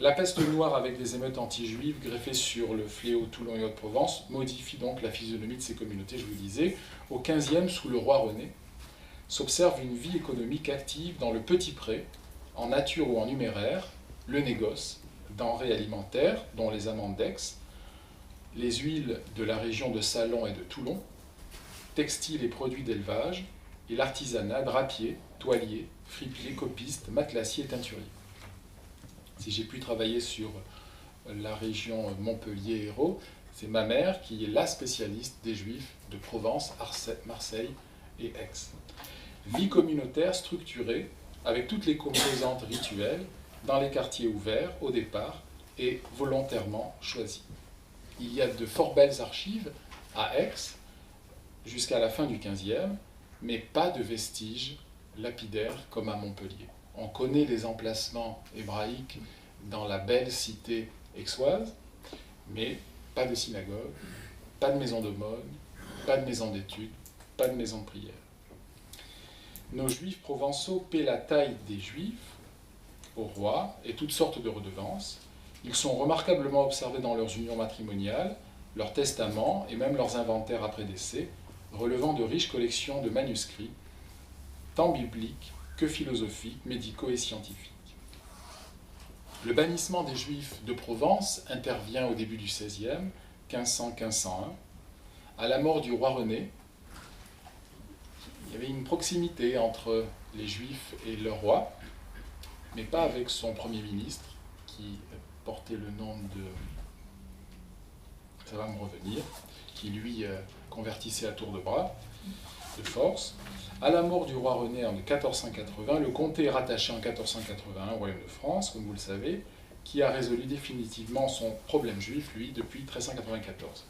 La peste noire avec des émeutes anti-juives greffées sur le fléau Toulon et Haute-Provence modifie donc la physionomie de ces communautés, je vous le disais. Au XVe, sous le roi René, s'observe une vie économique active dans le petit pré, en nature ou en numéraire, le négoce, denrées alimentaires, dont les amandes d'Aix, les huiles de la région de Salon et de Toulon, textiles et produits d'élevage, et l'artisanat, drapier, toilier, fripier, copiste, matelassier et teinturier. Si j'ai pu travailler sur la région Montpellier-Hérault, c'est ma mère qui est la spécialiste des Juifs de Provence, Marseille et Aix. Vie communautaire structurée, avec toutes les composantes rituelles, dans les quartiers ouverts au départ et volontairement choisis. Il y a de fort belles archives à Aix jusqu'à la fin du XVe, mais pas de vestiges lapidaires comme à Montpellier. On connaît les emplacements hébraïques dans la belle cité aixoise, mais pas de synagogue, pas de maison d'aumône, pas de maison d'études, pas de maison de prière. Nos juifs provençaux paient la taille des juifs au roi et toutes sortes de redevances. Ils sont remarquablement observés dans leurs unions matrimoniales, leurs testaments et même leurs inventaires après décès, relevant de riches collections de manuscrits, tant bibliques que philosophiques, médicaux et scientifiques. Le bannissement des Juifs de Provence intervient au début du XVIe, 1500-1501. À la mort du roi René, il y avait une proximité entre les Juifs et leur roi, mais pas avec son premier ministre, qui portait le nom de... ça va me revenir, qui lui convertissait à tour de bras, de force. À la mort du roi René en 1480, le comté est rattaché en 1481 au royaume de France, comme vous le savez, qui a résolu définitivement son problème juif, lui, depuis 1394.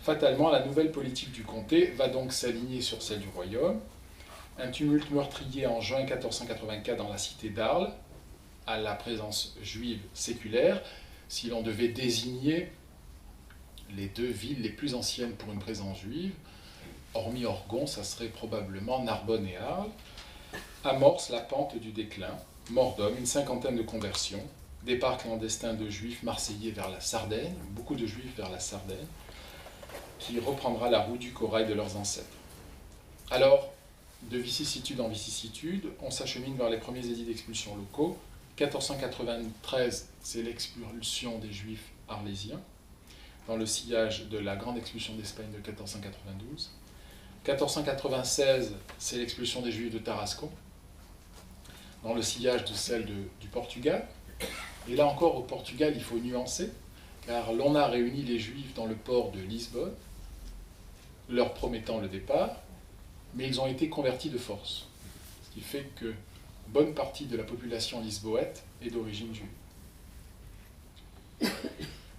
Fatalement, la nouvelle politique du comté va donc s'aligner sur celle du royaume. Un tumulte meurtrier en juin 1484 dans la cité d'Arles, à la présence juive séculaire, si l'on devait désigner les deux villes les plus anciennes pour une présence juive, hormis Orgon, ça serait probablement Narbonne et Arles, amorce la pente du déclin, mort d'hommes, une cinquantaine de conversions, départ clandestin de juifs marseillais vers la Sardaigne, beaucoup de juifs vers la Sardaigne, qui reprendra la route du corail de leurs ancêtres. Alors, de vicissitude en vicissitude, on s'achemine vers les premiers édits d'expulsion locaux. 1493, c'est l'expulsion des juifs arlésiens, dans le sillage de la grande expulsion d'Espagne de 1492. 1496, c'est l'expulsion des Juifs de Tarascon, dans le sillage de celle du Portugal. Et là encore, au Portugal, il faut nuancer, car l'on a réuni les Juifs dans le port de Lisbonne, leur promettant le départ, mais ils ont été convertis de force. Ce qui fait que bonne partie de la population lisboète est d'origine juive.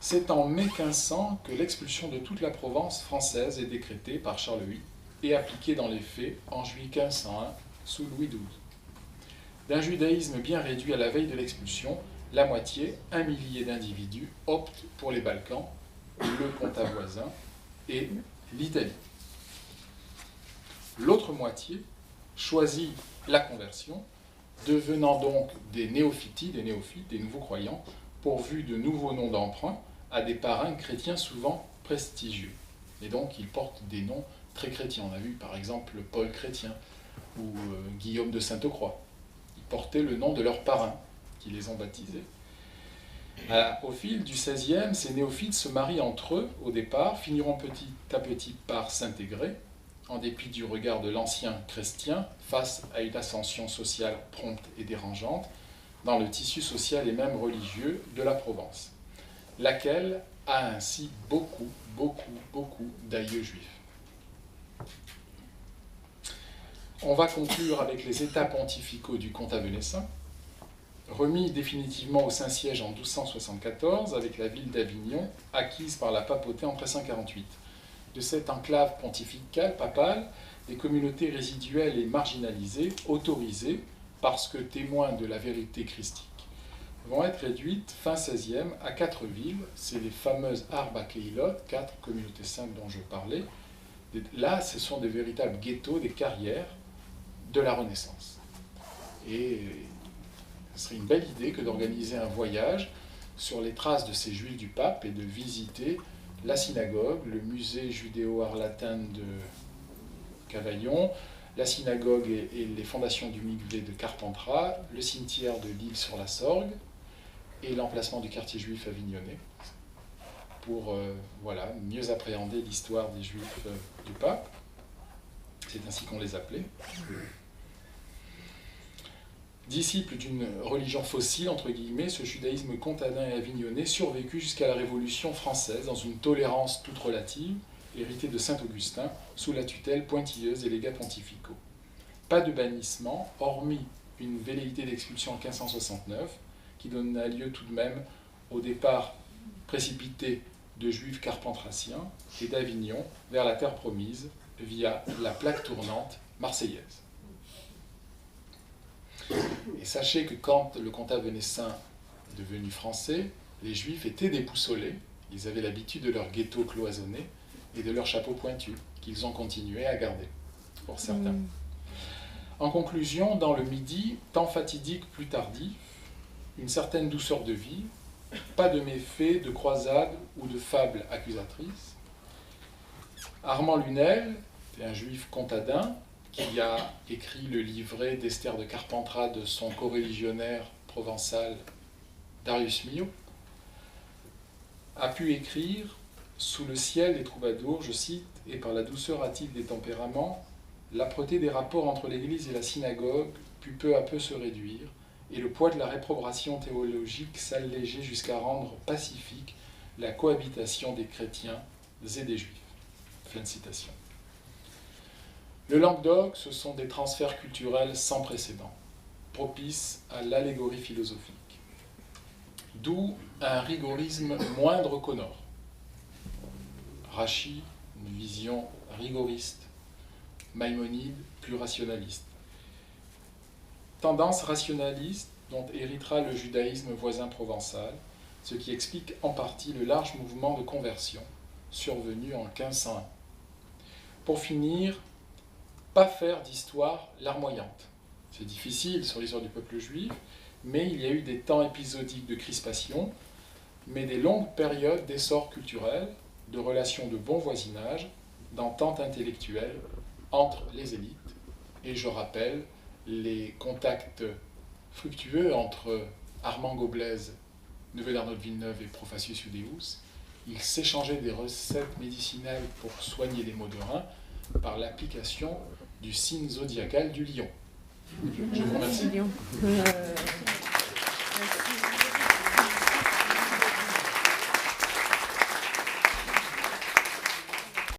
C'est en mai 1500 que l'expulsion de toute la Provence française est décrétée par Charles VIII et appliquée dans les faits en juillet 1501 sous Louis XII. D'un judaïsme bien réduit à la veille de l'expulsion, la moitié, 1 millier d'individus, optent pour les Balkans, le comtat voisin et l'Italie. L'autre moitié choisit la conversion, devenant donc des néophytes, des nouveaux croyants, pourvus de nouveaux noms d'emprunt à des parrains chrétiens souvent prestigieux. Et donc ils portent des noms très chrétiens. On a vu par exemple Paul Chrétien ou Guillaume de Sainte-Croix. Ils portaient le nom de leurs parrains qui les ont baptisés. Au fil du XVIe, ces néophytes se marient entre eux au départ, finiront petit à petit par s'intégrer, en dépit du regard de l'ancien chrétien, face à une ascension sociale prompte et dérangeante dans le tissu social et même religieux de la Provence, laquelle a ainsi beaucoup d'aïeux juifs. On va conclure avec les états pontificaux du comte avenassin, remis définitivement au Saint-Siège en 1274 avec la ville d'Avignon, acquise par la papauté en 1348. De cette enclave pontificale, papale, des communautés résiduelles et marginalisées, autorisées, parce que témoins de la vérité christique, vont être réduites fin XVIe à 4 villes, c'est les fameuses Arba Keilot, 4 communautés saintes dont je parlais. Là, ce sont des véritables ghettos, des carrières de la Renaissance. Et ce serait une belle idée que d'organiser un voyage sur les traces de ces juifs du pape et de visiter la synagogue, le musée judéo-arlatin de Cavaillon, la synagogue et les fondations du Mikvé de Carpentras, le cimetière de l'Île-sur-la-Sorgue et l'emplacement du quartier juif avignonnais pour mieux appréhender l'histoire des juifs du pape. C'est ainsi qu'on les appelait. Disciple d'une religion fossile, entre guillemets, ce judaïsme comtadin et avignonnais survécut jusqu'à la Révolution française dans une tolérance toute relative, héritée de Saint-Augustin, sous la tutelle pointilleuse des légats pontificaux. Pas de bannissement, hormis une velléité d'expulsion en 1569, qui donna lieu tout de même au départ précipité de juifs carpentraciens et d'Avignon vers la terre promise via la plaque tournante marseillaise. Et sachez que quand le comtat avenassin est devenu français, les juifs étaient déboussolés, ils avaient l'habitude de leur ghetto cloisonné et de leurs chapeaux pointus. qu'ils ont continué à garder, pour certains. En conclusion, dans le Midi, temps fatidique plus tardif, une certaine douceur de vie, pas de méfaits, de croisades ou de fables accusatrices. Armand Lunel, un juif comtadin, qui a écrit le livret d'Esther de Carpentras de son coreligionnaire provençal Darius Milhaud, a pu écrire « Sous le ciel des troubadours, je cite, et par la douceur hâtive des tempéraments, l'âpreté des rapports entre l'Église et la synagogue put peu à peu se réduire, et le poids de la réprobation théologique s'alléger jusqu'à rendre pacifique la cohabitation des chrétiens et des juifs. » Fin de citation. Le Languedoc, ce sont des transferts culturels sans précédent, propices à l'allégorie philosophique. D'où un rigorisme moindre qu'au nord. Rachid, une vision rigoriste. Maïmonide, plus rationaliste. Tendance rationaliste dont héritera le judaïsme voisin provençal, ce qui explique en partie le large mouvement de conversion survenu en 1501. Pour finir, pas faire d'histoire larmoyante. C'est difficile sur l'histoire du peuple juif, mais il y a eu des temps épisodiques de crispation, mais des longues périodes d'essor culturel, de relations de bon voisinage, d'entente intellectuelle entre les élites. Et je rappelle les contacts fructueux entre Armand Goblaise, neveu d'Arnaud de Villeneuve, et Profasius Iudæus. Ils s'échangeaient des recettes médicinales pour soigner les maux de rein par l'application du signe zodiacal du lion. Je vous remercie.